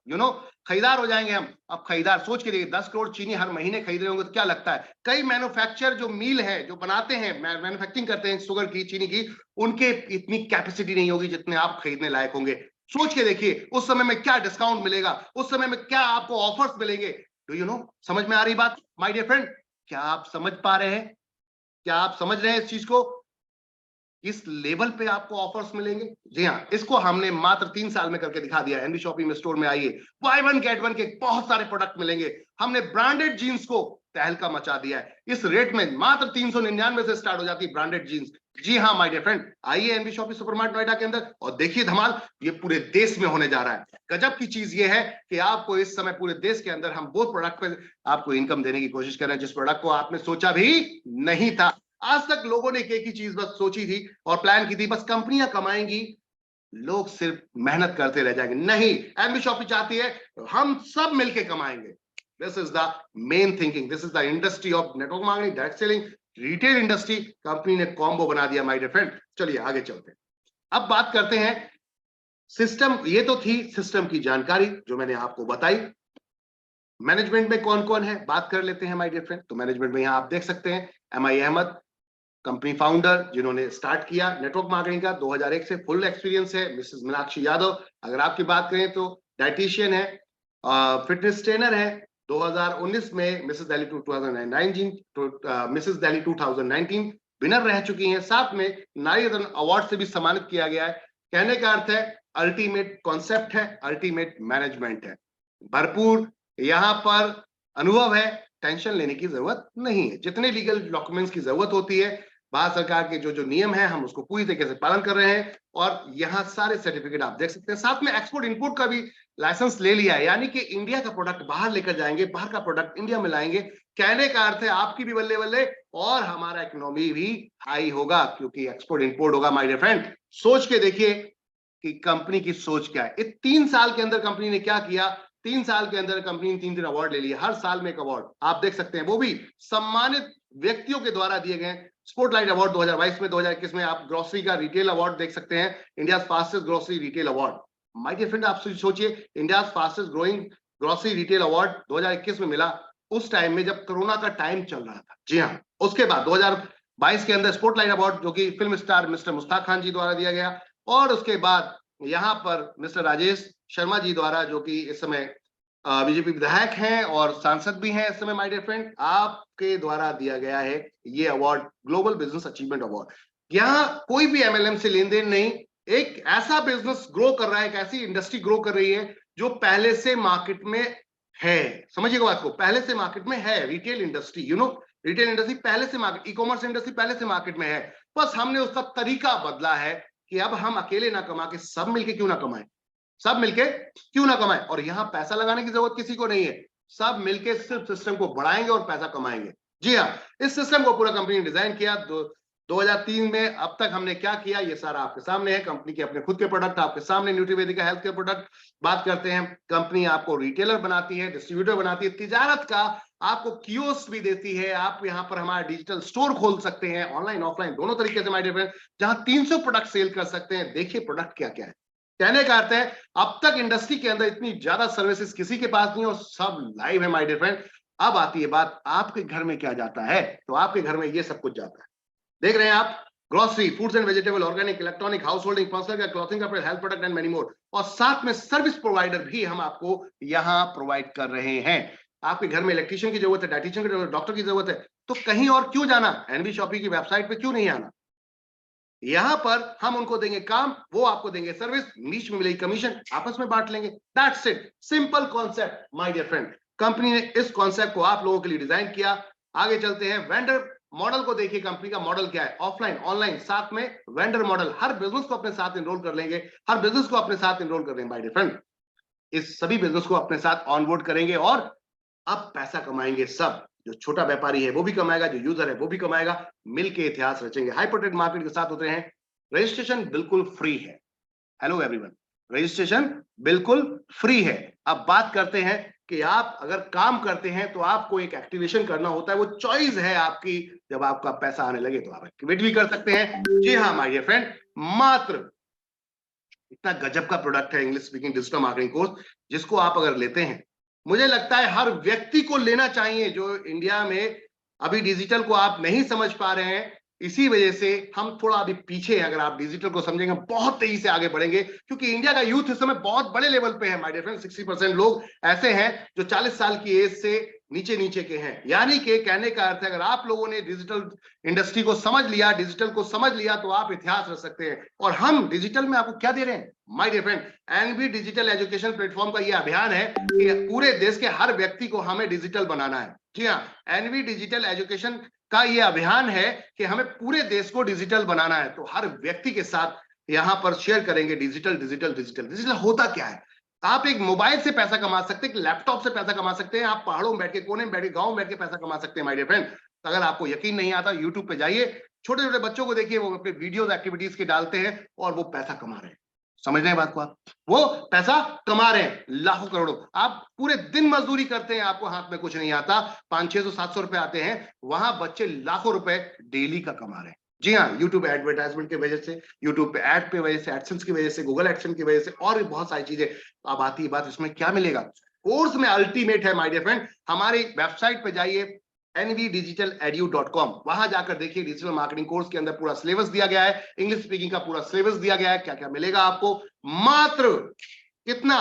खरीदार हो जाएंगे हम। अब खरीदार सोच के देखिए, 10 करोड़ चीनी हर महीने खरीद रहे होंगे तो क्या लगता है, कई मैन्युफैक्चर जो मिल है, जो बनाते हैं, मैन्युफैक्चरिंग करते हैं शुगर की, चीनी की, उनके इतनी कैपेसिटी नहीं होगी जितने आप खरीदने लायक होंगे। सोच के देखिए उस समय में क्या डिस्काउंट मिलेगा, उस समय में क्या आपको ऑफर्स मिलेंगे। Do you know? समझ में आ रही बात माय डियर फ्रेंड? क्या आप समझ पा रहे हैं? क्या आप समझ रहे हैं इस चीज को? इस लेवल पे आपको ऑफर्स मिलेंगे। जी हाँ, इसको हमने मात्र 3 साल में करके दिखा दिया। एनबी शॉपिंग में स्टोर में आइए, बाय वन गेट वन के बहुत सारे प्रोडक्ट मिलेंगे। हमने ब्रांडेड जीन्स को तहलका मचा दिया है। इस रेट में मात्र 399 से स्टार्ट हो जाती है ब्रांडेड जीन्स। जी हाँ माय डियर फ्रेंड, आइए एनबी शॉपिंग सुपरमार्ट नोएडा के अंदर और देखिए धमाल, ये पूरे देश में होने जा रहा है। गजब की चीज ये है कि आपको इस समय पूरे देश के अंदर हम वो प्रोडक्ट पे आपको इनकम देने की कोशिश कर रहे हैं जिस प्रोडक्ट को आपने सोचा भी नहीं था। आज तक लोगों ने एक ही चीज बस सोची थी और प्लान की थी, बस कंपनियां कमाएंगी, लोग सिर्फ मेहनत करते रह जाएंगे। नहीं, एमबी शॉपी चाहती है हम सब मिलके कमाएंगे। This is the main thinking, this is the industry of network marketing, direct selling, retail industry. Company ने कॉम्बो बना दिया माय डियर फ्रेंड। चलिए आगे चलते हैं। अब बात करते हैं सिस्टम। ये तो थी सिस्टम की जानकारी जो मैंने आपको बताई। मैनेजमेंट में कौन कौन है बात कर लेते हैं माय डियर फ्रेंड। तो मैनेजमेंट में यहां आप देख सकते हैं एमआई अहमद, कंपनी फाउंडर, जिन्होंने स्टार्ट किया नेटवर्क मार्केटिंग का, 2001 से फुल एक्सपीरियंस है। मिसेस मीनाक्षी यादव, अगर आपकी बात करें तो डाइटिशियन है, फिटनेस ट्रेनर है। 2019 में Mrs Delhi 2019 Mrs Delhi 2019 winner रह चुकी हैं। साथ में नारी रत्न अवार्ड से भी सम्मानित किया गया है। कहने का अर्थ है अल्टीमेट कॉन्सेप्ट है, अल्टीमेट मैनेजमेंट है, भरपूर यहां पर अनुभव है। टेंशन लेने की जरूरत नहीं है। जितने लीगल डॉक्यूमेंट्स की जरूरत होती है, भारत सरकार के जो जो नियम है, हम उसको पूरी तरीके से पालन कर रहे हैं। और यहाँ सारे सर्टिफिकेट आप देख सकते हैं। साथ में एक्सपोर्ट इंपोर्ट का भी लाइसेंस ले लिया है, यानी कि इंडिया का प्रोडक्ट बाहर लेकर जाएंगे, बाहर का प्रोडक्ट इंडिया में लाएंगे। कहने का अर्थ है आपकी भी बल्ले बल्ले और हमारा इकोनॉमी भी हाई होगा, क्योंकि एक्सपोर्ट इंपोर्ट होगा माय डियर फ्रेंड। सोच के देखिए कि कंपनी की सोच क्या है। 3 साल के अंदर कंपनी ने क्या किया। 3 साल के अंदर कंपनी ने 3 अवार्ड ले लिए, हर साल में एक अवार्ड आप देख सकते हैं, वो भी सम्मानित व्यक्तियों के द्वारा दिए गए। स्पॉटलाइट अवार्ड 2022 में, 2021 में आप ग्रोसरी का रिटेल अवार्ड देख सकते हैं, India fastest grocery retail award. My dear friend, आप सोचिए, India fastest growing grocery retail award 2021 में मिला, उस टाइम में जब कोरोना का टाइम चल रहा था। जी हाँ, उसके बाद 22 के अंदर स्पॉटलाइट अवार्ड जो कि film star mister Mushtaq Khan ji द्वारा दिया गया, और उसके बाद यहाँ पर मिस्टर राजेश शर्मा जी द्वारा, जो कि इस समय बीजेपी विधायक हैं और सांसद भी हैं इस समय, माय डियर फ्रेंड, आपके द्वारा दिया गया है ये award, global business achievement award. यहाँ कोई भी एमएलएम से लेन देन नहीं, एक ऐसा बिजनेस ग्रो कर रहा है, एक ऐसी इंडस्ट्री ग्रो कर रही है जो पहले से मार्केट में है। समझिएगा बात को, पहले से मार्केट में है। रिटेल इंडस्ट्री, रिटेल इंडस्ट्री पहले से मार्केट, ई कॉमर्स इंडस्ट्री पहले से मार्केट में है, बस हमने उसका तरीका बदला है कि अब हम अकेले ना कमा के सब मिलके क्यों ना कमाएं, सब मिलके क्यों ना कमाएं। और यहां पैसा लगाने की जरूरत किसी को नहीं है, सब मिलके सिर्फ सिस्टम को बढ़ाएंगे और पैसा कमाएंगे। जी हाँ, इस सिस्टम को पूरा कंपनी ने डिजाइन किया। 2003 में अब तक हमने क्या किया ये सारा आपके सामने है। कंपनी के अपने खुद के प्रोडक्ट आपके सामने, न्यूट्रीवेदिका हेल्थ के प्रोडक्ट बात करते हैं। कंपनी आपको रिटेलर बनाती है, डिस्ट्रीब्यूटर बनाती है, तिजारत का आपको कियोस्क भी देती है। आप यहाँ पर हमारा डिजिटल स्टोर खोल सकते हैं, ऑनलाइन ऑफलाइन दोनों तरीके से माय डियर फ्रेंड, जहां 300 प्रोडक्ट सेल कर सकते हैं। देखिए प्रोडक्ट क्या क्या है। कहने का अर्थ है अब तक इंडस्ट्री के अंदर इतनी ज्यादा सर्विसेज किसी के पास नहीं, और सब लाइव है माय डियर फ्रेंड। अब आती है बात, आपके घर में क्या जाता है, तो आपके घर में ये सब कुछ जाता है। देख रहे हैं आप, grocery, foods and vegetable, organic, electronic, house holding, personal care, clothing, health product and many more. और साथ में सर्विस प्रोवाइडर भी हम आपको यहां प्रोवाइड कर रहे हैं। आपके घर में इलेक्ट्रिशियन की जरूरत है, डाइटिशियन की जरूरत, डॉक्टर की जरूरत है, तो कहीं और क्यों जाना, एनवी शॉपी की वेबसाइट पे क्यों नहीं आना। यहां पर हम उनको देंगे काम, वो आपको देंगे सर्विस, नीच में मिलेगी कमीशन, आपस में बांट लेंगे। That's it, simple concept my dear friend. Company ने इस कॉन्सेप्ट को आप लोगों के लिए डिजाइन किया। आगे चलते हैं, वेंडर मॉडल को देखिए। कंपनी का मॉडल क्या है, ऑफलाइन ऑनलाइन साथ में वेंडर मॉडल। हर बिजनेस को अपने साथ एनरोल कर लेंगे, हर बिजनेस को अपने साथ एनरोल कर लेंगे माय डियर फ्रेंड। इस सभी बिजनेस को अपने साथ ऑनबोर्ड करेंगे और अब पैसा कमाएंगे सब। जो छोटा व्यापारी है वो भी कमाएगा, जो यूजर है वो भी कमाएगा, मिलके इतिहास रचेंगे। हाइपरटेक मार्केट के साथ होते हैं। रजिस्ट्रेशन बिल्कुल फ्री है। हेलो एवरीवन, रजिस्ट्रेशन बिल्कुल फ्री है। अब बात करते हैं कि आप अगर काम करते हैं तो आपको एक एक्टिवेशन करना होता है, वो चॉइस है आपकी। जब आपका पैसा आने लगे तो आप एक्टिवेट भी कर सकते हैं। जी हाँ माय डियर फ्रेंड, मात्र इतना गजब का प्रोडक्ट है English speaking digital marketing course, जिसको आप अगर लेते हैं, मुझे लगता है हर व्यक्ति को लेना चाहिए। जो इंडिया में अभी डिजिटल को आप नहीं समझ पा रहे हैं, इसी वजह से हम थोड़ा अभी पीछे हैं। अगर आप डिजिटल को समझेंगे बहुत तेजी से आगे बढ़ेंगे, क्योंकि इंडिया का यूथ इस समय बहुत बड़े लेवल पे है माय डियर फ्रेंड। 60% लोग ऐसे हैं जो 40 साल की एज से नीचे नीचे के हैं। यानी कि कहने का अर्थ है, अगर आप लोगों ने डिजिटल इंडस्ट्री को समझ लिया, डिजिटल को समझ लिया, तो आप इतिहास रच सकते हैं। और हम डिजिटल में आपको क्या दे रहे हैं my dear friend, NV digital education platform का यह अभियान है कि पूरे देश के हर व्यक्ति को हमें डिजिटल बनाना है। जी हाँ, एनवी डिजिटल एजुकेशन का यह अभियान है कि हमें पूरे देश को डिजिटल बनाना है। तो हर व्यक्ति के साथ यहां पर शेयर करेंगे डिजिटल डिजिटल डिजिटल। डिजिटल होता क्या है, आप एक मोबाइल से पैसा कमा सकते हैं, एक लैपटॉप से पैसा कमा सकते हैं, आप पहाड़ों में बैठ के, कोने में बैठ के, गांव में बैठ के पैसा कमा सकते हैं माय डियर फ्रेंड। अगर आपको यकीन नहीं आता, यूट्यूब पे जाइए, छोटे छोटे बच्चों को देखिए, वो अपने वीडियोस एक्टिविटीज के डालते हैं और वो पैसा कमा रहे हैं। समझ रहे हैं बात को आप, वो पैसा कमा रहे हैं लाखों करोड़ों। आप पूरे दिन मजदूरी करते हैं, आपको हाथ में कुछ नहीं आता, 500, 600, 700 रुपए आते हैं, वहां बच्चे लाखों रुपए डेली का कमा रहे हैं। जी हाँ, यूट्यूब एडवर्टाइजमेंट की वजह से, यूट्यूब पे एड पे वजह से, एडसेंस की वजह से, गूगल एडसेंस की वजह से, और भी बहुत सारी चीजें। अब आती है बात, इसमें क्या मिलेगा। कोर्स में अल्टीमेट है माय डियर फ्रेंड। हमारी वेबसाइट पे जाइए nvdigitaledu.com, वहां जाकर देखिए डिजिटल मार्केटिंग कोर्स के अंदर पूरा सिलेबस दिया गया है, इंग्लिश स्पीकिंग का पूरा सिलेबस दिया गया है। क्या क्या मिलेगा आपको, मात्र कितना,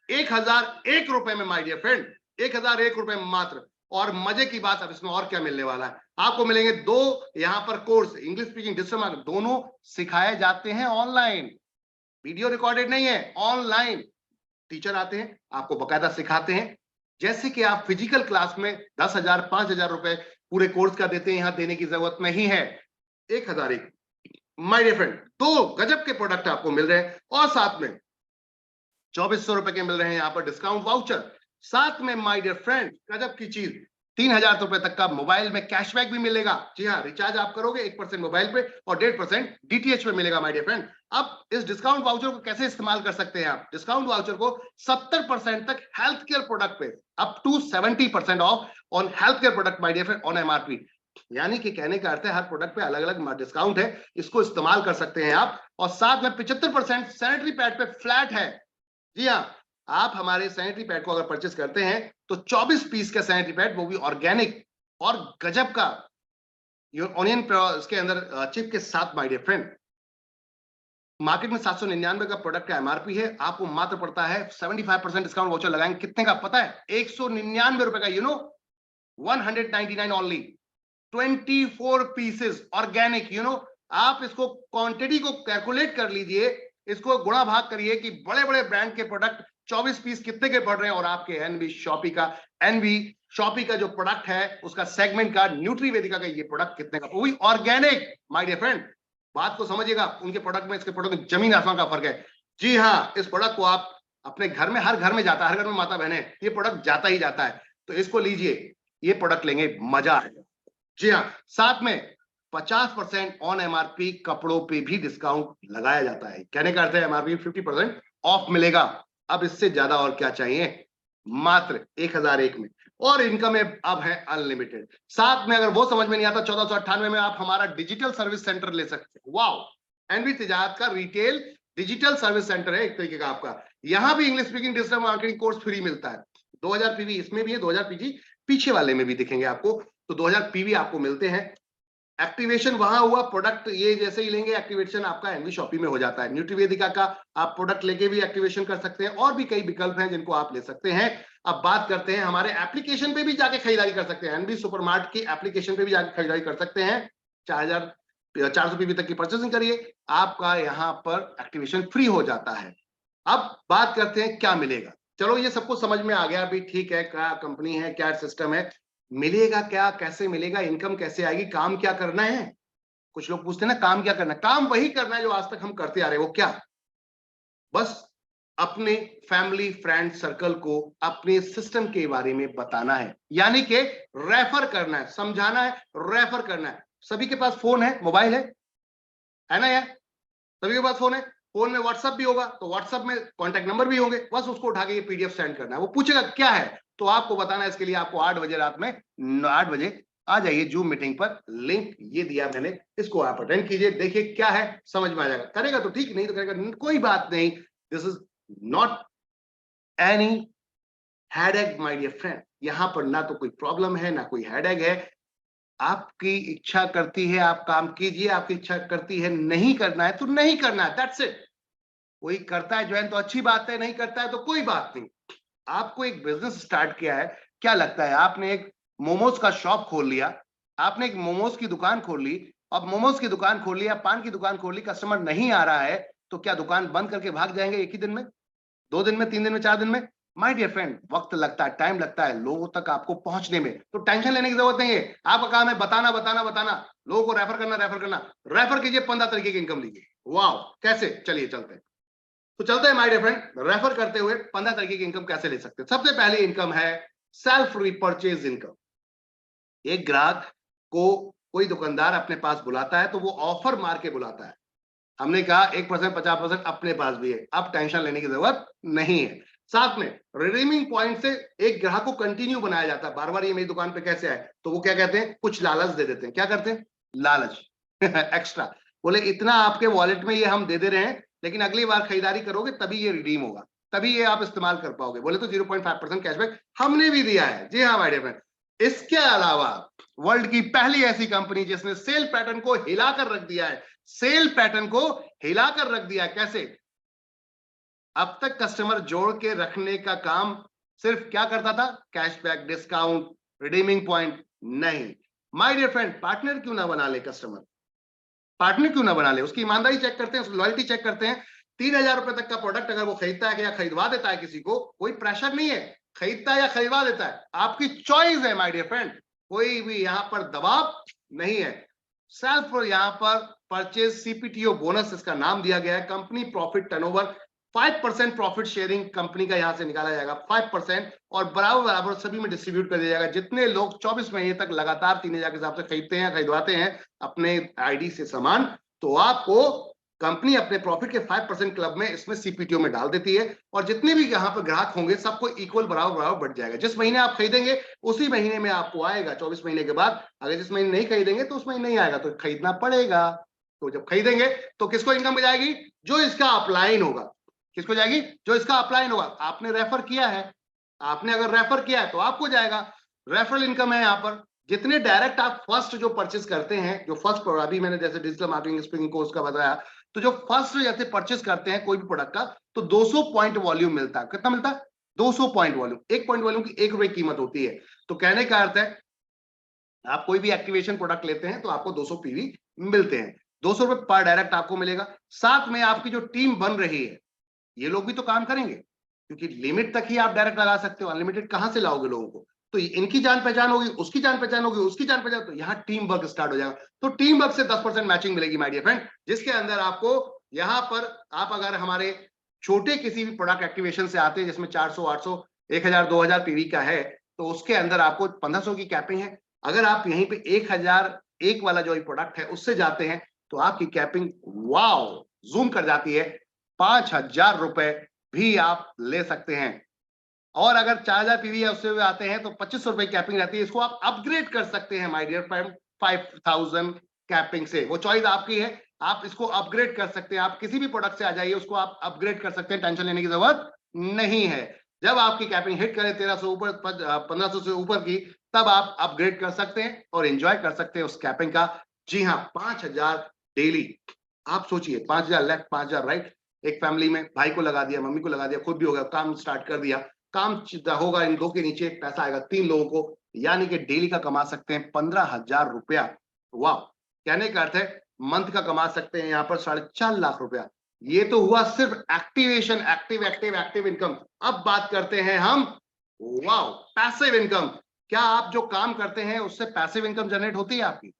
1001 रुपए में माय डियर फ्रेंड, 1001 रुपए में मात्र। और मजे की बात, अब इसमें और क्या मिलने वाला है, आपको मिलेंगे 2 यहां पर course, English speaking digital marketing, दोनों सिखाए जाते हैं ऑनलाइन, वीडियो रिकॉर्डेड नहीं है, ऑनलाइन। टीचर आते हैं, आपको बकायदा सिखाते हैं। जैसे कि आप फिजिकल क्लास में 10,000 5,000 रुपए पूरे कोर्स का देते हैं, यहां देने की जरूरत नहीं है। 1001 माय डियर फ्रेंड, 2 गजब के प्रोडक्ट आपको मिल रहे हैं, और साथ में 2400 रुपए के मिल रहे हैं यहां पर डिस्काउंट वाउचर। साथ में माय डियर फ्रेंड गजब की चीज, 3,000 रुपए तक का मोबाइल में कैशबैक भी मिलेगा। जी हाँ, रिचार्ज आप करोगे 1% मोबाइल पे और 1.5% डीटीएच पे मिलेगा माय डियर फ्रेंड। अब इस डिस्काउंट वाउचर को कैसे इस्तेमाल कर सकते हैं आप, डिस्काउंट वाउचर को 70% तक हेल्थ केयर प्रोडक्ट पे, up to 70% off on health care product my dear friend on MRP. यानी कि कहने का अर्थ है हर प्रोडक्ट पे अलग अलग डिस्काउंट है, इसको इस्तेमाल कर सकते हैं आप। और साथ में 75% सैनिटरी पैड पे फ्लैट है। जी हाँ, आप हमारे सैनिटरी पैड को अगर परचेस करते हैं तो 24 पीस का सैनिटरी पैड, वो भी ऑर्गेनिक और गजब का ऑनियन इसके अंदर चिप के साथ माय डियर फ्रेंड मार्केट में 799 का प्रोडक्ट का एमआरपी है, आपको मात्र पड़ता है 75% डिस्काउंट वाउचर लगाएंगे कितने का पता है? 199 रुपए का, 199 ओनली, 24 पीसेस ऑर्गेनिक, आप इसको क्वांटिटी को कैलकुलेट कर लीजिए, इसको गुणा भाग करिए कि बड़े बड़े ब्रांड के प्रोडक्ट 24 पीस कितने के पड़ रहे हैं, और आपके एनवी शॉपी का जो प्रोडक्ट है उसका सेगमेंट का न्यूट्रीवेदिका का ये प्रोडक्ट कितने का, वो भी ऑर्गेनिक। माय डियर फ्रेंड बात को समझिएगा, उनके प्रोडक्ट में इसके प्रोडक्ट में जमीन आसमान का फर्क है। जी हाँ, इस प्रोडक्ट को आप अपने घर में, हर घर में जाता है, हर घर में माता बहने ये प्रोडक्ट जाता ही जाता है, तो इसको लीजिए, ये प्रोडक्ट लेंगे मजा आएगा। जी हाँ, साथ में 50% ऑन एमआरपी कपड़ों पे भी डिस्काउंट लगाया जाता है। कहने का अर्थ है एमआरपी 50% ऑफ मिलेगा। अब इससे ज्यादा और क्या चाहिए, मात्र 1001 में, और इनकम अब है अनलिमिटेड। साथ में अगर वो समझ में नहीं आता 1498 में आप हमारा डिजिटल सर्विस सेंटर ले सकते हैं। वाओ, एनवी तिजारत का रिटेल डिजिटल सर्विस सेंटर है एक तरीके का आपका। यहां भी English speaking digital marketing course free मिलता है। 2000 पीवी इसमें भी है, 2000 पीजी पीछे वाले में भी दिखेंगे आपको, तो 2000 पीवी आपको मिलते हैं। एक्टिवेशन वहां हुआ, प्रोडक्ट ये जैसे ही लेंगे एक्टिवेशन आपका एनवी शॉपी में हो जाता है। न्यूट्रीवेदिका का आप प्रोडक्ट लेके भी एक्टिवेशन कर सकते हैं, और भी कई विकल्प हैं जिनको आप ले सकते हैं। अब बात करते हैं, हमारे एप्लीकेशन पे भी जाके खरीदारी कर सकते हैं, एनवी सुपरमार्ट की एप्लीकेशन पे भी जाके खरीदारी कर सकते हैं। 400 पीवी तक की परचेसिंग करिए, आपका यहां पर एक्टिवेशन फ्री हो जाता है। अब बात करते हैं क्या मिलेगा। चलो ये सबको समझ में आ गया, भी ठीक है, क्या कंपनी है, क्या सिस्टम है, मिलेगा क्या, कैसे मिलेगा, इनकम कैसे आएगी, काम क्या करना है। कुछ लोग पूछते हैं ना काम क्या करना है, काम वही करना है जो आज तक हम करते आ रहे हैं। वो क्या, बस अपने फैमिली फ्रेंड सर्कल को अपने सिस्टम के बारे में बताना है, यानी कि रेफर करना है, समझाना है, रेफर करना है। सभी के पास फोन है, मोबाइल है ना यार, सभी के पास फोन है, फोन में व्हाट्सएप भी होगा, तो व्हाट्सएप में कॉन्टैक्ट नंबर भी होंगे, बस उसको उठा के ये पीडीएफ सेंड करना है। वो पूछेगा क्या है, तो आपको बताना है। इसके लिए आपको 8 बजे रात में 8 बजे आ जाइए जूम मीटिंग पर, लिंक ये दिया मैंने, इसको आप अटेंड कीजिए, देखिए क्या है, समझ में आ जाएगा। करेगा तो ठीक, नहीं तो करेगा कोई बात नहीं। This is not any headache my dear friend, यहां पर ना तो कोई प्रॉब्लम है ना कोई हेडेक है। आपकी इच्छा करती है आप काम कीजिए, आपकी इच्छा करती है नहीं करना है तो नहीं करना है, दैट्स इट। कोई करता है ज्वाइन तो अच्छी बात है, नहीं करता है तो कोई बात नहीं। आपको एक बिजनेस स्टार्ट किया है, क्या लगता है, आपने एक मोमोज का शॉप खोल लिया, आपने एक मोमोज की दुकान खोल ली, अब मोमोज की दुकान खोल ली या पान की दुकान खोल ली, कस्टमर नहीं आ रहा है, तो क्या दुकान बंद करके भाग जाएंगे एक ही दिन में, 2 दिन में, 3 दिन में, 4 दिन में? माय डियर फ्रेंड, वक्त लगता है, टाइम लगता है लोगों तक आपको पहुंचने में, तो टेंशन लेने की जरूरत नहीं है। आपका काम है बताना बताना बताना, लोगों को रेफर करना, रेफर करना, रेफर कीजिए, 15 तरीके की इनकम लीजिए। वाह, कैसे, चलिए चलते हैं। तो चलते हैं माय डियर फ्रेंड, रेफर करते हुए 15 तरीके की इनकम कैसे ले सकते हैं। सबसे पहले इनकम है सेल्फ रिपर्चेज इनकम। एक ग्राहक को कोई दुकानदार अपने पास बुलाता है तो वो ऑफर मार के बुलाता है। हमने कहा 1%, 50% अपने पास भी है, अब टेंशन लेने की जरूरत नहीं है। साथ में रिडीमिंग पॉइंट से एक ग्राहक को कंटिन्यू बनाया जाता है, बार बार ये मेरी दुकान पे कैसे आए, तो वो क्या कहते हैं, कुछ लालच दे देते हैं। क्या करते हैं, लालच एक्स्ट्रा, बोले इतना आपके वॉलेट में ये हम दे दे रहे हैं, लेकिन अगली बार खरीदारी करोगे तभी ये रिडीम होगा, तभी ये आप इस्तेमाल कर पाओगे। बोले तो 0.5% कैशबैक हमने भी दिया है। जी हाँ माय डियर फ्रेंड, इसके अलावा वर्ल्ड की पहली ऐसी कंपनी जिसने सेल पैटर्न को हिलाकर रख दिया है, सेल पैटर्न को हिलाकर रख दिया। कैसे, अब तक कस्टमर जोड़ के रखने का काम सिर्फ क्या करता था, कैशबैक, डिस्काउंट, रिडीमिंग पॉइंट, नहीं। माय डियर फ्रेंड, पार्टनर क्यों ना बना ले कस्टमर, पार्टनर क्यों ना बना ले, उसकी ईमानदारी चेक करते हैं, उसकी लॉयल्टी चेक करते हैं। 3000 रुपए तक का प्रोडक्ट अगर वो खरीदता है या खरीदवा देता है किसी को, कोई प्रेशर नहीं है, खरीदता है या खरीदवा देता है आपकी चॉइस है माय डियर फ्रेंड, कोई भी यहां पर दबाव नहीं है। सेल्फ यहां पर परचेज सीपीटीओ बोनस इसका नाम दिया गया है। Company profit turnover 5% profit sharing company का यहां से निकाला जाएगा, 5%, और बराबर बराबर सभी में डिस्ट्रीब्यूट कर दिया जाएगा। जितने लोग 24 महीने तक लगातार 3000 के हिसाब से खरीदते हैं, खरीदवाते हैं अपने आईडी से सामान, तो आपको कंपनी अपने प्रॉफिट के 5% क्लब में इसमें सीपीटीओ में डाल देती है, और जितने भी यहां पर ग्राहक होंगे सबको इक्वल बराबर बराबर बढ़ जाएगा। जिस महीने आप खरीदेंगे उसी महीने में आपको आएगा, 24 महीने के बाद। अगर जिस महीने नहीं खरीदेंगे तो उस महीने नहीं आएगा, तो खरीदना पड़ेगा। तो जब खरीदेंगे तो किसको इनकम जाएगी, जो इसका अपलाइन होगा। किसको जाएगी, जो इसका अपलाइन होगा। आपने रेफर किया है, आपने अगर रेफर किया है तो आपको जाएगा, रेफरल इनकम है यहां पर। जितने डायरेक्ट आप फर्स्ट जो परचेस करते हैं, जो फर्स्ट अभी मैंने जैसे डिजिटल मार्केटिंग स्पीकिंग कोर्स का बताया, तो जो फर्स्ट जैसे परचेस करते हैं कोई भी प्रोडक्ट का, तो 200 पॉइंट वॉल्यूम मिलता है। कितना मिलता है? 200 पॉइंट वॉल्यूम। एक पॉइंट वॉल्यूम की ₹1 कीमत होती है। तो कहने का अर्थ है आप कोई भी एक्टिवेशन प्रोडक्ट लेते हैं तो आपको 200 पीवी मिलते हैं। 200 रुपए पर डायरेक्ट आपको मिलेगा। साथ में आपकी जो टीम बन रही है, ये लोग भी तो काम करेंगे, क्योंकि लिमिट तक ही आप डायरेक्ट लगा सकते हो, अनलिमिटेड कहां से लाओगे लोगों को? तो इनकी जान पहचान होगी, उसकी जान पहचान होगी, उसकी जान पहचान, तो यहाँ टीम वर्क स्टार्ट हो जाएगा। तो टीम वर्क से 10% मैचिंग मिलेगी माय डियर फ्रेंड, जिसके अंदर आपको यहाँ पर आप अगर हमारे छोटे किसी भी प्रोडक्ट एक्टिवेशन से आते हैं जिसमें 400, 800, 1000, 2000 पीवी का है, तो उसके अंदर आपको 1500 की कैपिंग है। अगर आप यहीं पे 1001 वाला जो प्रोडक्ट है उससे जाते हैं तो आपकी कैपिंग वाओ जूम कर जाती है, 5000 रुपए भी आप ले सकते हैं। और अगर 4000 पीवी है उससे भी आते हैं तो 2500 रुपए कैपिंग रहती है। इसको आप अपग्रेड कर सकते हैं माय डियर फ्रेंड 5000 कैपिंग से। वो चॉइस आपकी है, आप इसको अपग्रेड कर सकते हैं। आप किसी भी प्रोडक्ट से आ जाइए, उसको आप अपग्रेड कर सकते हैं, टेंशन लेने की जरूरत नहीं है। जब आपकी कैपिंग हिट करे 1300 ऊपर 1500 से ऊपर की, तब आप अपग्रेड कर सकते हैं और एंजॉय कर सकते हैं उस कैपिंग का। जी हाँ, 5000 डेली। आप सोचिए 5000 लेफ्ट 5000 राइट, एक फैमिली में भाई को लगा दिया, मम्मी को लगा दिया, खुद भी हो गया, काम स्टार्ट कर दिया, काम होगा, इन दो के नीचे पैसा आएगा 3 लोगों को, यानी कि डेली का कमा सकते हैं 15,000 रुपया। वाह, कहने का अर्थ है मंथ का कमा सकते हैं यहाँ पर 4.5 लाख रुपया। ये तो हुआ सिर्फ एक्टिवेशन, एक्टिव इनकम। अब बात करते हैं हम वाह पैसिव इनकम। क्या आप जो काम करते हैं उससे पैसिव इनकम जनरेट होती है आपकी?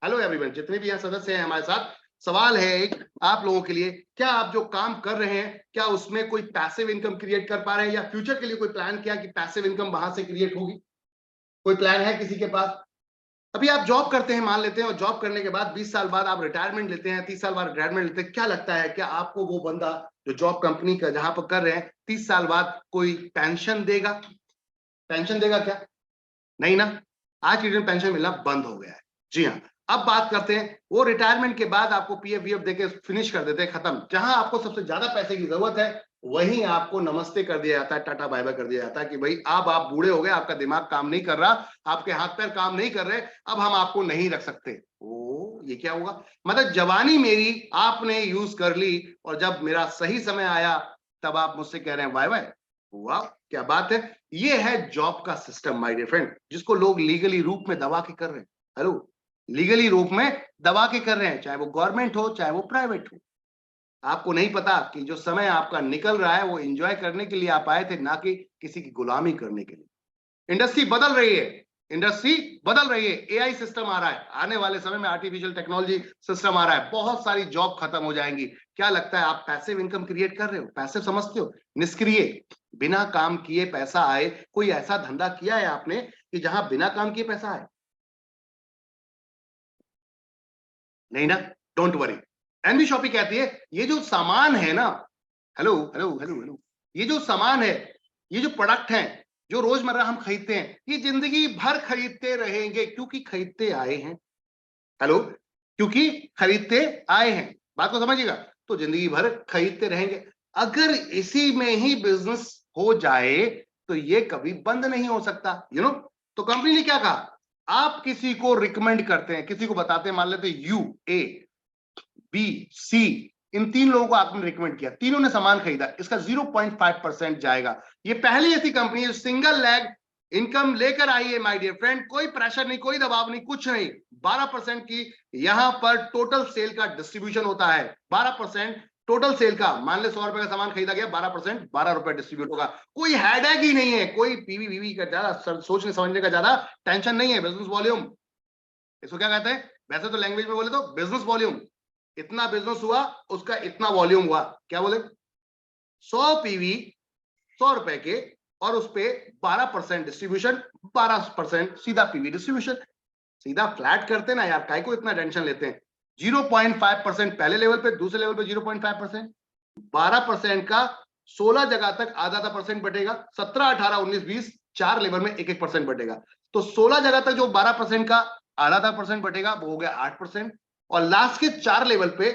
हेलो एवरीवन, जितने भी यहाँ सदस्य हैं हमारे साथ, सवाल है एक आप लोगों के लिए, क्या आप जो काम कर रहे हैं क्या उसमें कोई पैसिव इनकम क्रिएट कर पा रहे हैं, या फ्यूचर के लिए कोई प्लान किया कि पैसिव इनकम वहां से क्रिएट होगी? कोई प्लान है किसी के पास? अभी आप जॉब करते हैं मान लेते हैं, और जॉब करने के बाद 20 साल बाद आप रिटायरमेंट लेते हैं, 30 साल बाद रिटायरमेंट लेते हैं, क्या लगता है क्या आपको वो बंदा जो जॉब कंपनी का जहां पर कर रहे हैं 30 साल बाद कोई पेंशन देगा? पेंशन देगा क्या? नहीं ना, आज के दिन पेंशन मिलना बंद हो गया है। जी हाँ, अब बात करते हैं वो रिटायरमेंट के बाद आपको पीएफ वीएफ देके फिनिश कर देते हैं, खत्म। जहां आपको सबसे ज्यादा पैसे की जरूरत है वहीं आपको नमस्ते कर दिया जाता है, टाटा बाय बाय कर दिया जाता है कि भाई अब आप बूढ़े हो गए, आपका दिमाग काम नहीं कर रहा, आपके हाथ पैर काम नहीं कर रहे, अब हम आपको नहीं रख सकते। ओ ये क्या होगा? मतलब जवानी मेरी आपने यूज कर ली और जब मेरा सही समय आया तब आप मुझसे कह रहे हैं बाय बाय। वाह क्या बात है। ये है जॉब का सिस्टम माय डियर फ्रेंड, जिसको लोग लीगली रूप में दबा के कर रहे हैं। हेलो, लीगली रूप में दबा के कर रहे हैं, चाहे वो गवर्नमेंट हो चाहे वो प्राइवेट हो। आपको नहीं पता कि जो समय आपका निकल रहा है वो एंजॉय करने के लिए आप आए थे, ना कि किसी की गुलामी करने के लिए। इंडस्ट्री बदल रही है, इंडस्ट्री बदल रही है, एआई सिस्टम आ रहा है, आने वाले समय में आर्टिफिशियल टेक्नोलॉजी सिस्टम आ रहा है, बहुत सारी जॉब खत्म हो जाएंगी। क्या लगता है आप पैसिव इनकम क्रिएट कर रहे हो? पैसिव समझते हो? निष्क्रिय, बिना काम किए पैसा आए। कोई ऐसा धंधा किया है आपने कि जहां बिना काम किए पैसा आए? नहीं ना, डोंट वरी। एनबी शॉपी कहती है ये जो सामान है ना, हेलो हेलो हेलो हेलो, ये जो सामान है, ये जो प्रोडक्ट है जो रोजमर्रा हम खरीदते हैं, ये जिंदगी भर खरीदते रहेंगे, क्योंकि खरीदते आए हैं। हेलो, क्योंकि खरीदते आए हैं, बात को समझिएगा। तो जिंदगी भर खरीदते रहेंगे। अगर इसी में ही बिजनेस हो जाए तो ये कभी बंद नहीं हो सकता, यू नो। तो कंपनी ने क्या कहा, आप किसी को रिकमेंड करते हैं, किसी को बताते हैं, मान लेते यू ए बी सी, इन 3 लोगों को आपने रिकमेंड किया, तीनों ने सामान खरीदा, इसका 0.5% जाएगा। ये पहली ऐसी कंपनी है जो सिंगल लेग इनकम लेकर आई है माय डियर फ्रेंड। कोई प्रेशर नहीं, कोई दबाव नहीं, कुछ नहीं। 12% की यहां पर टोटल सेल का डिस्ट्रीब्यूशन होता है। 12% टोटल सेल का, मान ले 100 रुपए का सामान खरीदा गया, 12% 12 रुपए डिस्ट्रीब्यूट होगा। कोई हेडेक ही नहीं है, कोई पीवी वीवी का ज्यादा सोचने समझने का ज्यादा टेंशन नहीं है। बिजनेस वॉल्यूम, इसको क्या कहते हैं वैसे तो लैंग्वेज में बोले तो बिजनेस वॉल्यूम। इतना बिजनेस हुआ, उसका इतना वॉल्यूम हुआ। क्या बोले? 100 पीवी 100 रुपए के, और उस पे 12% डिस्ट्रीब्यूशन, 12% सीधा पीवी डिस्ट्रीब्यूशन। सीधा फ्लैट करते ना यार, काय को इतना टेंशन लेते हैं? 0.5% पहले लेवल पे, दूसरे लेवल पे 0.5%, 12% का 16 जगह तक आधा आधा परसेंट बटेगा, 17, 18, 19, 20 4 लेवल में 1-1% बटेगा। तो 16 जगह तक जो 12% का आधा आधा परसेंट बटेगा वो हो गया 8%, और लास्ट के 4 लेवल पे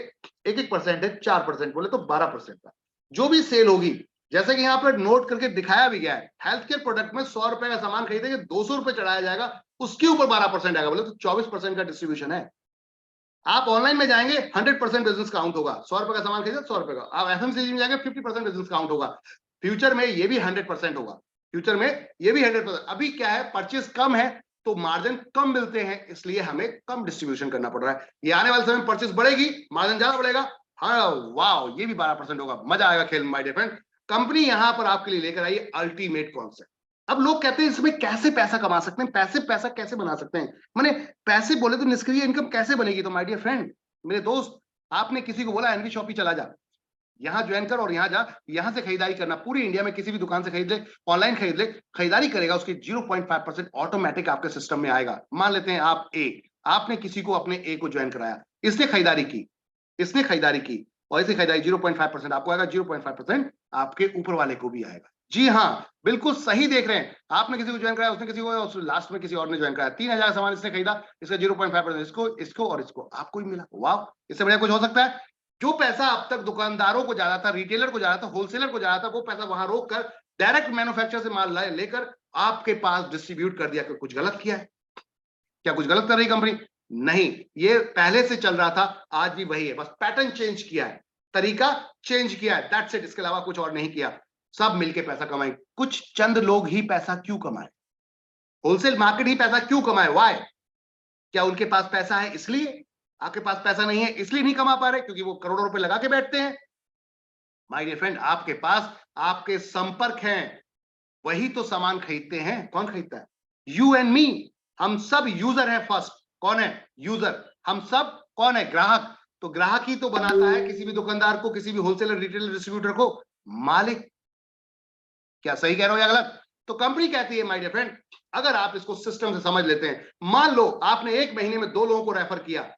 1-1% है, 4% बोले तो 12% का जो भी सेल होगी जैसे कि यहाँ पर नोट करके दिखाया भी गया है, हेल्थ केयर प्रोडक्ट में 100 रुपए का सामान खरीदेंगे 200 रुपए चढ़ाया जाएगा, उसके ऊपर 12% आएगा, बोले तो 24% का डिस्ट्रीब्यूशन है। आप ऑनलाइन में जाएंगे 100% बिजनेस काउंट होगा, 100 रुपए का सामान खरीदे 100 रुपए का। आप एफएमसीजी में जाएंगे 50% बिजनेस काउंट होगा। फ्यूचर में ये भी 100% होगा, फ्यूचर में ये भी 100%। अभी क्या है, परचेज कम है तो मार्जिन कम मिलते हैं, इसलिए हमें कम डिस्ट्रीब्यूशन करना पड़ रहा है। ये आने वाले समय में परचेज बढ़ेगी, मार्जिन ज्यादा बढ़ेगा। हाँ वाह, ये भी 12% होगा, मजा आएगा खेल में माय डियर फ्रेंड। कंपनी यहां पर आपके लिए लेकर आई अल्टीमेट कॉन्सेप्ट। अब लोग कहते हैं इसमें कैसे पैसा कमा सकते हैं, पैसा कैसे बना सकते हैं, मैंने पैसे बोले तो निष्क्रिय इनकम कैसे बनेगी। तो माय डियर फ्रेंड, मेरे दोस्त, आपने किसी को बोला एनवी शॉपी चला जा, यहां ज्वाइन कर और यहां जा, यहां से खरीदारी करना, पूरी इंडिया में किसी भी दुकान से खरीद ले, ऑनलाइन खरीद ले, खरीदारी करेगा, उसकी 0.5% ऑटोमेटिक आपके सिस्टम में आएगा। मान लेते हैं आप ए, आपने किसी को अपने ए को ज्वाइन कराया, इसने खरीदारी की, और इसे खरीदारी 0.5% आपको आएगा, 0.5% आपके ऊपर वाले को भी आएगा। जी हाँ, बिल्कुल सही देख रहे हैं, आपने किसी को ज्वाइन कराया, उसने किसी को, लास्ट में किसी और ने ज्वाइन कराया, 3000 सामान इसने खरीदा, इसका 0.5% इसको और इसको आपको ही मिला। वाह, इससे बढ़िया कुछ हो सकता है? जो पैसा अब तक दुकानदारों को जा रहा था, रिटेलर को जा रहा था, होलसेलर को जा रहा था, वो पैसा वहां रोक कर डायरेक्ट मैन्युफैक्चरर से माल लेकर आपके पास डिस्ट्रीब्यूट कर दिया। कुछ गलत किया है क्या? कुछ गलत कर रही कंपनी? नहीं, ये पहले से चल रहा था, आज भी वही है, बस पैटर्न चेंज किया है, तरीका चेंज किया है, दैट्स इट। इसके अलावा कुछ और नहीं किया। सब मिलके पैसा कमाए, कुछ चंद लोग ही पैसा क्यों कमाए? होलसेल मार्केट ही पैसा क्यों कमाए? व्हाई? क्या उनके पास पैसा है इसलिए? आपके पास पैसा नहीं है इसलिए नहीं कमा पा रहे? क्योंकि वो करोड़ों रुपए लगा के बैठते हैं? माय डियर फ्रेंड, आपके पास आपके संपर्क हैं, वही तो सामान खरीदते हैं। कौन खरीदता है? यू एंड मी, हम सब यूजर है। फर्स्ट कौन है? यूजर। हम सब कौन है? ग्राहक। तो ग्राहक ही तो बनाता है किसी भी दुकानदार को, किसी भी होलसेलर, रिटेलर, डिस्ट्रीब्यूटर को मालिक। क्या सही कह रहा हूं या गलत? तो कंपनी कहती है माय डियर फ्रेंड, अगर आप इसको सिस्टम से समझ लेते हैं, मान लो आपने एक महीने में 2 लोगों को रेफर किया,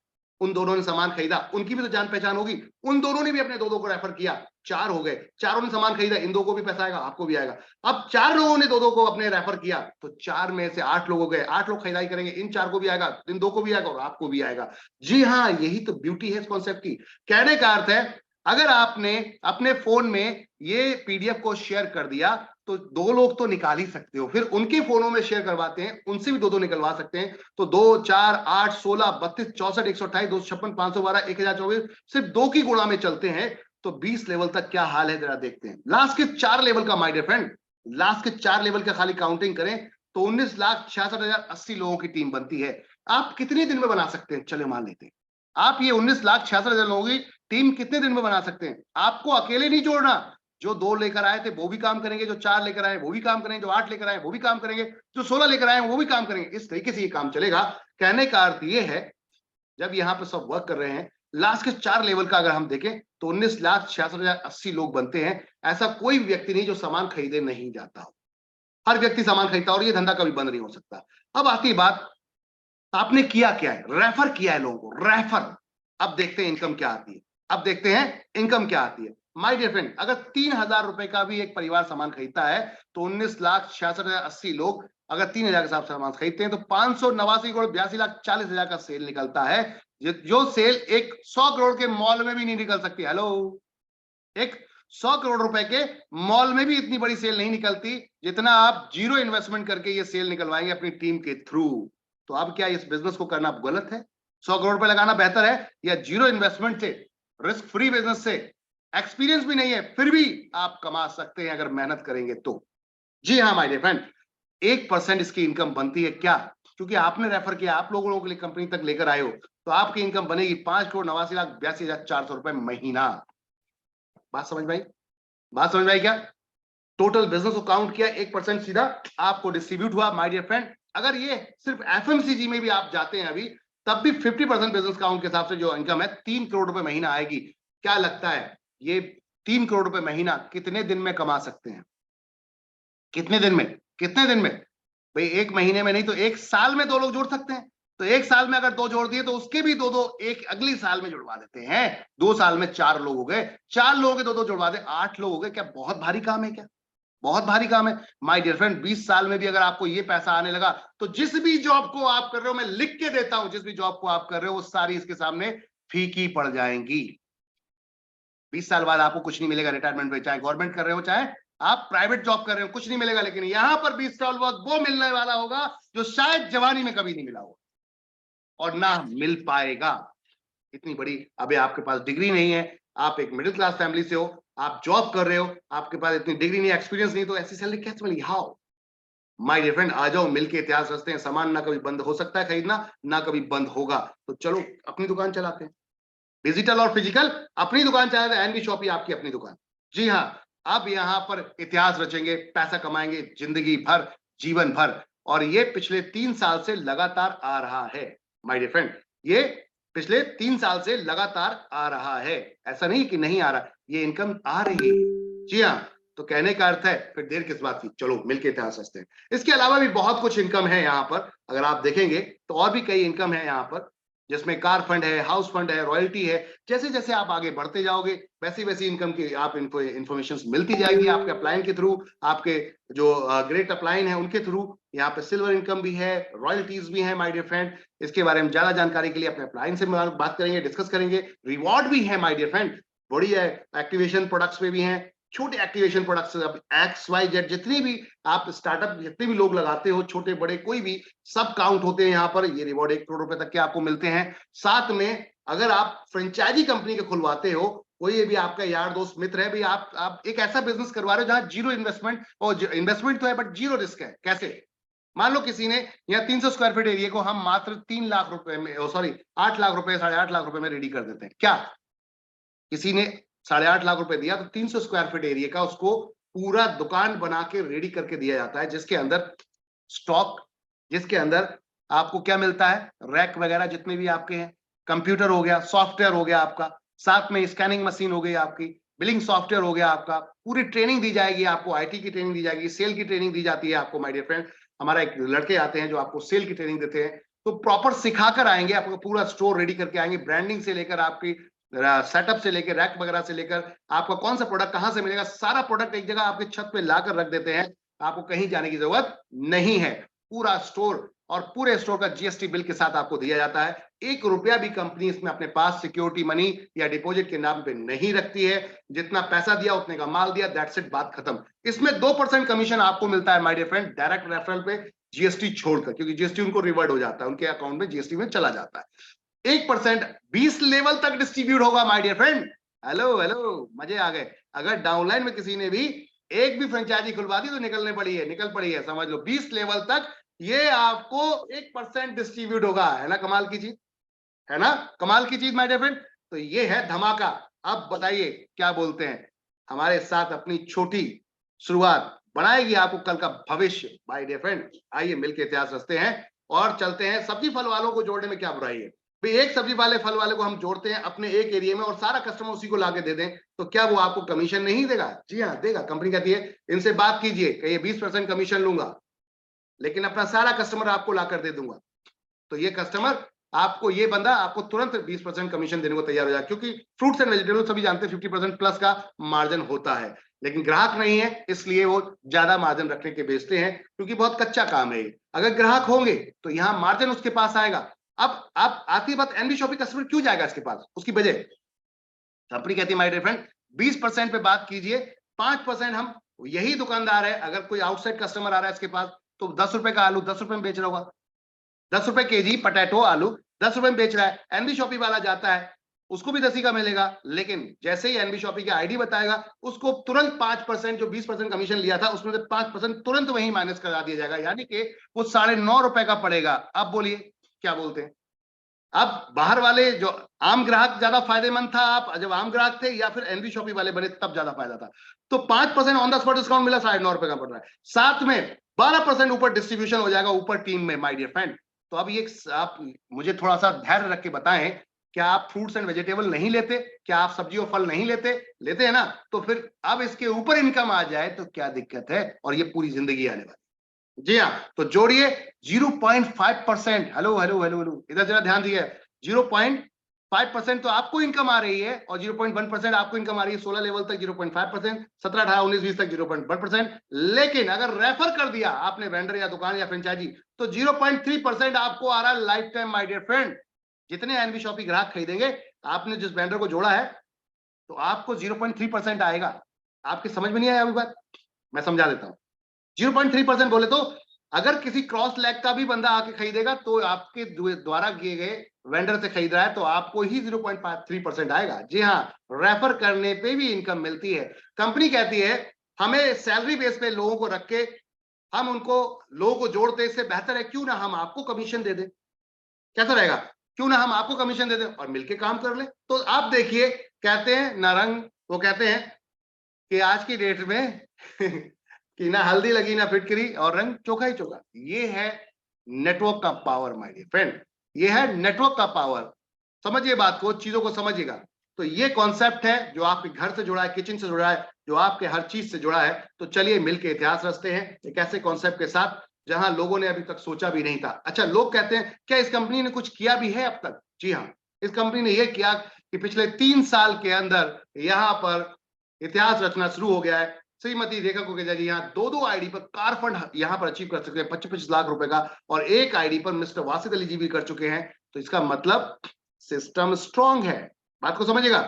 उन दोनों ने सामान खरीदा, उनकी भी तो जान पहचान होगी, उन दोनों ने भी अपने 2 को रेफर किया, 4 हो गए, चारों ने सामान खरीदा, इन 2 को भी पैसा आएगा, आपको भी आएगा। अब 4 लोगों ने 2 को अपने रेफर किया, तो 4 में से 8 लोग हो गए, 8 लोग खरीदारी करेंगे, इन 4 को भी आएगा, इन 2 को भी आएगा और आपको भी आएगा। जी हाँ, यही तो ब्यूटी है इस कॉन्सेप्ट की। कहने का अर्थ है, अगर आपने अपने फोन में ये पीडीएफ को शेयर कर दिया, तो 2 लोग तो निकाल ही सकते हो, फिर उनके फोनों में शेयर करवाते हैं, उनसे भी 2 निकलवा सकते हैं। तो 2, 4, 8, 16, 32, 64, 128, 256, 512, 1024, सिर्फ 2 की गुणा में चलते हैं, तो 20 लेवल तक क्या हाल है जरा देखते हैं। लास्ट के 4 लेवल का माय डियर फ्रेंड, लास्ट के 4 लेवल का खाली काउंटिंग करें तो 19,66,080 लोगों की टीम बनती है। आप कितने दिन में बना सकते हैं? चले मान लेते हैं आप ये 19,66,000 लोगों की टीम कितने दिन में बना सकते हैं? आपको अकेले नहीं जोड़ना, जो 2 लेकर आए थे वो भी काम करेंगे, जो 4 लेकर आए वो भी काम करेंगे, जो 8 लेकर आए वो भी काम करेंगे, जो 16 लेकर आए वो भी काम करेंगे। इस तरीके से ये काम चलेगा। कहने का अर्थ ये है, जब यहाँ पे सब वर्क कर रहे हैं, लास्ट के 4 लेवल का अगर हम देखें तो 19,66,080 लोग बनते हैं। ऐसा कोई व्यक्ति नहीं जो सामान खरीदे नहीं जाता हो, हर व्यक्ति सामान खरीदता, और ये धंधा कभी बंद नहीं हो सकता। अब आती है बात, आपने किया क्या है? रेफर किया है लोगों को, रेफर। अब देखते हैं इनकम क्या आती है, अब देखते हैं इनकम क्या आती है। माय डियर फ्रेंड, अगर 3,000 रुपए का भी एक परिवार सामान खरीदता है, तो 19,66,080 लोग अगर 3,000 के साथ सामान खरीदते हैं, तो 589 करोड़ 82,40,000 का सेल निकलता है, जो सेल एक 100 करोड़ के मॉल में भी नहीं निकल सकती। हेलो, एक 100 करोड़ रुपए के मॉल में भी इतनी बड़ी सेल नहीं निकलती जितना आप जीरो इन्वेस्टमेंट करके ये सेल निकलवाएंगे अपनी टीम के थ्रू। तो अब क्या इस बिजनेस को करना गलत है? 100 करोड़ रुपए लगाना बेहतर है, या जीरो इन्वेस्टमेंट से, रिस्क फ्री बिजनेस से, एक्सपीरियंस भी नहीं है फिर भी आप कमा सकते हैं अगर मेहनत करेंगे तो? जी हाँ माय डियर फ्रेंड, 1% इसकी इनकम बनती है। क्या? क्योंकि आपने रेफर किया, आप लोगों के लिए कंपनी तक लेकर आए हो, तो आपकी इनकम बनेगी 5,89,82,400 रुपए महीना। बात समझ में आई? बात समझ में आई क्या? टोटल बिजनेस को काउंट किया, 1% सीधा आपको डिस्ट्रीब्यूट हुआ। माय डियर फ्रेंड, अगर ये सिर्फ एफएमसीजी में भी आप जाते हैं अभी, तब भी 50% बिजनेस काउंट के हिसाब से जो इनकम है 3 करोड़ रुपए महीना आएगी। क्या लगता है ये 3 करोड़ रुपए महीना कितने दिन में कमा सकते हैं? कितने दिन में? कितने दिन में भाई? 1 महीने में नहीं तो 1 साल में 2 लोग जोड़ सकते हैं। तो 1 साल में अगर 2 जोड़ दिए तो उसके भी 2 एक अगली साल में जुड़वा देते हैं। 2 साल में 4 लोग हो गए, 4 लोगों के 2 जुड़वा दे, 8 लोग हो गए। क्या बहुत भारी काम है? क्या बहुत भारी काम है? माय डियर फ्रेंड, 20 साल में भी अगर आपको ये पैसा आने लगा, तो जिस भी जॉब को आप कर रहे हो, मैं लिख के देता हूं, जिस भी जॉब को आप कर रहे हो वो सारी इसके सामने फीकी पड़ जाएंगी। 20 साल बाद आपको कुछ नहीं मिलेगा रिटायरमेंट में, चाहे गवर्नमेंट कर रहे हो चाहे आप प्राइवेट जॉब कर रहे हो, कुछ नहीं मिलेगा, लेकिन यहां पर भी स्टॉल वॉच वो मिलने वाला होगा जो शायद जवानी में कभी नहीं मिला होगा और ना मिल पाएगा। इतनी बड़ी, अभी आपके पास डिग्री नहीं है, आप एक मिडिल क्लास फैमिली से हो, आप जॉब कर रहे हो, आपके पास इतनी डिग्री नहीं, एक्सपीरियंस नहीं, तो ऐसी सैलरी कैसे मिलेगी? हाउ? माय डियर फ्रेंड, आ जाओ, मिलके इतिहास रचते हैं। सामान ना कभी बंद हो सकता है खरीदना, ना कभी बंद होगा। तो चलो अपनी दुकान चलाते हैं, डिजिटल और फिजिकल अपनी दुकान चलाते हैं। एनबी शॉपी आपकी अपनी दुकान। जी हाँ, अब यहां पर इतिहास रचेंगे, पैसा कमाएंगे जिंदगी भर, जीवन भर। और ये पिछले 3 साल से लगातार आ रहा है माय डियर फ्रेंड, ये पिछले 3 साल से लगातार आ रहा है। ऐसा नहीं कि नहीं आ रहा, ये इनकम आ रही है। जी हाँ, तो कहने का अर्थ है फिर देर किस बात की, चलो मिलके इतिहास रचते हैं। इसके अलावा भी बहुत कुछ इनकम है यहाँ पर, अगर आप देखेंगे तो और भी कई इनकम है यहाँ पर, जिसमें कार फंड है, हाउस फंड है, रॉयल्टी है। जैसे जैसे आप आगे बढ़ते जाओगे वैसी वैसी इनकम की आप इंफॉर्मेशन मिलती जाएगी आपके अपलाइन के थ्रू, आपके जो ग्रेट अपलाइन है उनके थ्रू। यहाँ पे सिल्वर इनकम भी है, रॉयल्टीज भी है माय डियर फ्रेंड। इसके बारे में ज्यादा जानकारी के लिए अपने अपलाइन से बात करेंगे, डिस्कस करेंगे। रिवॉर्ड भी है माय डियर फ्रेंड, बड़ी है, एक्टिवेशन प्रोडक्ट्स में भी हैं, छोटे एक्टिवेशन प्रोडक्ट्स, अब एक्स वाई जेड जितनी भी आप स्टार्टअप, जितने भी लोग लगाते हो, छोटे बड़े कोई भी, सब काउंट होते हैं यहाँ पर। ये रिवॉर्ड 1 करोड़ रुपए तक के आपको मिलते हैं। साथ में अगर आप फ्रेंचाइजी कंपनी के खुलवाते हो, कोई भी आपका यार दोस्त मित्र है, भाई आप एक ऐसा बिजनेस करवा रहे हो जहां जीरो इन्वेस्टमेंट, और इन्वेस्टमेंट तो है बट जीरो रिस्क है। कैसे? मान लो किसी ने यहाँ 300 स्क्वायर फीट एरिया को हम मात्र 3 लाख रुपए में, सॉरी 8 लाख रुपए, 8.5 लाख रुपए में रेडी कर देते हैं। क्या किसी ने 8.5 लाख रुपए दिया तो 300 स्क्वायर फीट एरिया का उसको पूरा दुकान बना के रेडी करके दिया जाता है, जिसके अंदर स्टॉक, जिसके अंदर आपको क्या मिलता है, रैक वगैरह जितने भी आपके हैं, कंप्यूटर हो गया, सॉफ्टवेयर हो गया आपका, साथ में स्कैनिंग मशीन हो गई आपकी, बिलिंग सॉफ्टवेयर हो गया आपका, पूरी ट्रेनिंग दी जाएगी आपको, आईटी की ट्रेनिंग दी जाएगी, सेल की ट्रेनिंग दी जाती है आपको माय डियर फ्रेंड। हमारा एक लड़के आते हैं जो आपको सेल की ट्रेनिंग देते हैं, तो प्रॉपर सिखाकर आएंगे, आपको पूरा स्टोर रेडी करके आएंगे, ब्रांडिंग से लेकर आपकी सेटअप से लेकर, रैक वगैरह से लेकर, आपका कौन सा प्रोडक्ट कहां से मिलेगा, सारा प्रोडक्ट एक जगह आपके छत पे लाकर रख देते हैं। आपको कहीं जाने की जरूरत नहीं है, पूरा स्टोर, और पूरे स्टोर का जीएसटी बिल के साथ आपको दिया जाता है। 1 रुपया भी कंपनी इसमें अपने पास सिक्योरिटी मनी या डिपॉजिट के नाम पे नहीं रखती है। जितना पैसा दिया उतने का माल दिया, दैट्स इट, बात खत्म। इसमें 2% कमीशन आपको मिलता है my dear friend, direct referral पे, जीएसटी छोड़कर, क्योंकि जीएसटी उनको रिवर्ट हो जाता है, उनके अकाउंट में जीएसटी में चला जाता है। 1% 20 लेवल तक डिस्ट्रीब्यूट होगा my dear friend. Hello hello, मजे आ गए। अगर डाउनलाइन में किसी ने भी एक भी फ्रेंचाइजी खुलवा दी तो निकल पड़ी है, समझ लो 20 लेवल तक ये आपको 1% डिस्ट्रीब्यूट होगा। है ना कमाल की चीज, है ना कमाल की चीज माय डियर फ्रेंड। तो ये है धमाका। अब बताइए क्या बोलते हैं, हमारे साथ अपनी छोटी शुरुआत बनाएगी आपको कल का भविष्य माय डियर फ्रेंड। आइए मिलकर इतिहास रचते हैं और चलते हैं। सब्जी फल वालों को जोड़ने में क्या बुराई है भाई, एक सब्जी वाले फल वाले को हम जोड़ते हैं अपने एक एरिया में और सारा कस्टमर उसी को लाके दे दें, तो क्या वो आपको कमीशन नहीं देगा? जी हाँ देगा। कंपनी कहती है इनसे बात कीजिए, कहिए 20% कमीशन लूंगा, लेकिन अपना सारा कस्टमर आपको लाकर दे दूंगा। तो ये कस्टमर आपको, ये बंदा आपको तुरंत 20% कमीशन देने को तैयार हो जाए, क्योंकि फ्रूट्स एंड वेजिटेबल सभी जानते हैं 50% प्लस का मार्जिन होता है, लेकिन ग्राहक नहीं है इसलिए वो ज्यादा मार्जिन रखने के बेचते हैं, क्योंकि बहुत कच्चा काम है। अगर ग्राहक होंगे तो यहाँ मार्जिन उसके पास आएगा। अब आप आती बात, एनबी शॉपी कस्टमर क्यों जाएगा इसके पास, उसकी वजह कंपनी कहती है माय डियर फ्रेंड 20% पे बात कीजिए, 5% हम, यही दुकानदार है, अगर कोई आउटसाइड कस्टमर आ रहा है इसके पास तो 10 रुपए का आलू 10 रुपए में बेच रहा होगा, 10 रुपए केजी पटेटो आलू 10 रुपए में बेच रहा है। एनबी शॉपी वाला जाता है, उसको भी 10 ही का मिलेगा, लेकिन जैसे ही एनबी शॉपी का आईडी बताएगा उसको तुरंत 5%, जो 20% कमीशन लिया था उसमें से 5% तुरंत वहीं माइनस करा दिया जाएगा, यानी कि वो 9.5 रुपए का पड़ेगा। अब बोलिए क्या बोलते हैं? अब बाहर वाले जो आम ग्राहक ज्यादा फायदेमंद था, आप जब आम ग्राहक थे, या फिर एनबी शॉपी वाले बने तब ज्यादा फायदा था? तो 5% ऑन द स्पॉट डिस्काउंट मिला, 9.5 रुपए का पड़ रहा है, साथ में 12% ऊपर डिस्ट्रीब्यूशन हो जाएगा ऊपर टीम में माय डियर फ्रेंड। तो अब ये आप मुझे थोड़ा सा धैर्य रख के बताएं, क्या आप फ्रूट्स एंड वेजिटेबल नहीं लेते? क्या आप सब्जी और फल नहीं लेते? लेते हैं ना, तो फिर अब इसके ऊपर इनकम आ जाए तो क्या दिक्कत है, और ये पूरी जिंदगी आने वाली। जी हाँ, तो जोड़िए 0.5%। हेलो हेलो हेलो हेलो, इधर जरा ध्यान दिए, 0.5% तो आपको इनकम आ रही है, और 0.1% आपको इनकम आ रही है 16 लेवल तक 0.5%, 17, 18, 19, 20 तक 0.1%। लेकिन अगर रेफर कर दिया आपने वेंडर या दुकान या फ्रेंचाइजी, तो 0.3% आपको आ रहा है life time my dear friend. जितने एनबी शॉपी ग्राहक खरीदेंगे, आपने जिस वेंडर को जोड़ा है, तो आपको 0.3% आएगा। आपकी समझ में नहीं आया अभी बात? मैं समझा देता हूं। 0.3% बोले तो अगर किसी क्रॉस लैग का भी बंदा आके खरीदेगा तो आपके द्वारा किए गए वेंडर से खरीद रहा है तो आपको ही 0.3% आएगा। जी हाँ, रेफर करने पे भी इनकम मिलती है। कंपनी कहती है हमें सैलरी बेस पे लोगों को रख के हम उनको लोगों को जोड़ते, इससे बेहतर है क्यों ना हम आपको कमीशन दे दें। कैसा रहेगा? क्यों ना हम आपको कमीशन दे दें और मिलके काम कर ले। तो आप देखिए, कहते हैं नारंग, वो कहते हैं कि आज की डेट में कि ना हल्दी लगी ना फिटकरी और रंग चोखा ही चोखा। ये है नेटवर्क का पावर माय डियर फ्रेंड, ये है नेटवर्क का पावर। समझिए बात को, चीजों को समझिएगा। तो ये कॉन्सेप्ट है जो आपके घर से जुड़ा है, किचन से जुड़ा है, जो आपके हर चीज से जुड़ा है। तो चलिए मिलके इतिहास रचते हैं एक ऐसे कॉन्सेप्ट के साथ जहां लोगों ने अभी तक सोचा भी नहीं था। अच्छा, लोग कहते हैं क्या इस कंपनी ने कुछ किया भी है अब तक? जी हाँ, इस कंपनी ने यह किया कि पिछले 3 साल के अंदर यहां पर इतिहास रचना शुरू हो गया है। श्रीमती रेखा कुकरेजा जी यहाँ दो आईडी पर कार फंड यहाँ पर अचीव कर चुके हैं 25 लाख रुपए का, और एक आईडी पर मिस्टर वासिद अली जी भी कर चुके हैं। तो इसका मतलब सिस्टम स्ट्रांग है, बात को समझिएगा।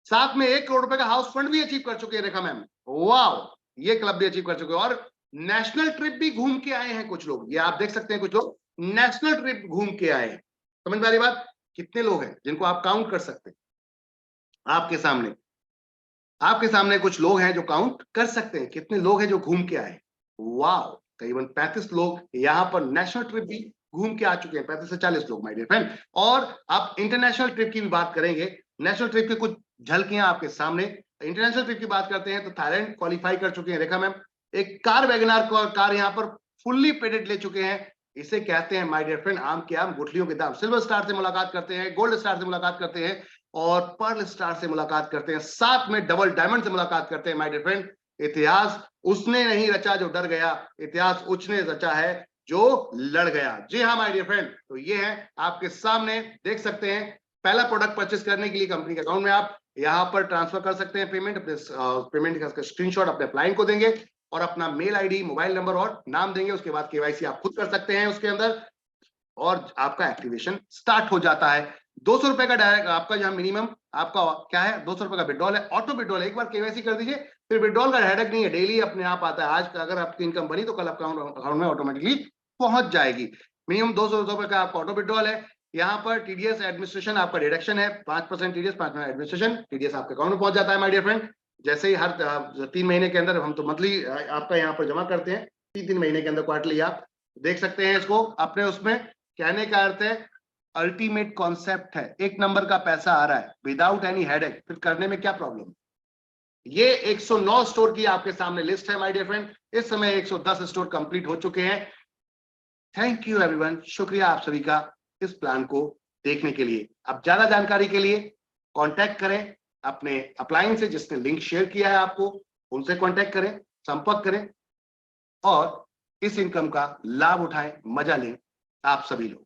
साथ में 1 करोड़ रुपए का हाउस फंड भी अचीव कर चुके हैं रेखा मैम, वाह, ये क्लब भी अचीव कर चुके हैं। और नेशनल ट्रिप भी घूम के आए हैं कुछ लोग, ये आप देख सकते हैं, कुछ लोग नेशनल ट्रिप घूम के आए हैं। समझ में आ रही बात? कितने लोग हैं जिनको आप काउंट कर सकते हैं? आपके सामने कुछ लोग हैं जो काउंट कर सकते हैं कितने लोग हैं जो घूम के आए। वाह, करीबन 35 लोग यहाँ पर नेशनल ट्रिप भी घूम के आ चुके हैं, 35 से 40 लोग माय डियर फ्रेंड। और आप इंटरनेशनल ट्रिप की भी बात करेंगे, नेशनल ट्रिप की कुछ झलकियां आपके सामने। इंटरनेशनल ट्रिप की बात करते हैं तो थाईलैंड क्वालिफाई कर चुके हैं रेखा मैम, एक कार वैगनार कार यहाँ पर फुल्ली पेडेड ले चुके हैं। इसे कहते हैं माय डियर फ्रेंड आम के आम गुठलियों के दाम। सिल्वर स्टार से मुलाकात करते हैं, गोल्ड स्टार से मुलाकात करते हैं और पर्ल स्टार से मुलाकात करते हैं, साथ में डबल डायमंड से मुलाकात करते हैं माय डियर फ्रेंड। इतिहास उसने नहीं रचा जो डर गया, इतिहास उसने रचा है जो लड़ गया। जी हाँ माय डियर फ्रेंड, तो ये है आपके सामने, देख सकते हैं। पहला प्रोडक्ट परचेस करने के लिए कंपनी के अकाउंट में आप यहाँ पर ट्रांसफर कर सकते हैं पेमेंट, अपने पेमेंट का स्क्रीनशॉट अपने क्लाइंट को देंगे और अपना मेल आईडी, मोबाइल नंबर और नाम देंगे। उसके बाद केवाईसी आप खुद कर सकते हैं उसके अंदर और आपका एक्टिवेशन स्टार्ट हो जाता है। 200 रुपए का डायरेक्ट आपका जहां मिनिमम आपका क्या है, 200 रुपए का विड्रॉल है, ऑटो विड्रॉल है। एक बार केवाईसी कर दीजिए, फिर विड्रॉल का हेडेक नहीं है, डेली अपने आप आता है। आज का अगर आपकी इनकम बनी तो कल आपका अकाउंट में ऑटोमेटिकली पहुंच जाएगी। मिनिमम 200 रुपए का आपका ऑटो विड्रॉल है। यहाँ पर टीडीएस एडमिनिस्ट्रेशन आपका डिडक्शन है, 5% टीडीएस, 5% एडमिनिस्ट्रेशन, टीडीएस आपके अकाउंट में पहुंच जाता है माय डियर फ्रेंड। जैसे ही हर 3 महीने के अंदर, हम तो मंथली आपका यहाँ पर जमा करते हैं, 3 महीने के अंदर क्वार्टरली आप देख सकते हैं इसको अपने उसमें। कहने का अर्थ है अल्टीमेट कॉन्सेप्ट है, 1 नंबर का पैसा आ रहा है विदाउट एनी हेडेक, फिर करने में क्या प्रॉब्लम? ये 109 स्टोर की आपके सामने लिस्ट है माय डियर फ्रेंड। इस समय 110 स्टोर कंप्लीट हो चुके हैं। थैंक यू एवरीवन, शुक्रिया आप सभी का इस प्लान को देखने के लिए। अब ज्यादा जानकारी के लिए कांटेक्ट करें अपने अपलाइन से, जिसने लिंक शेयर किया है आपको, उनसे कांटेक्ट करें, संपर्क करें और इस इनकम का लाभ उठाएं, मजा लें आप सभी लोग।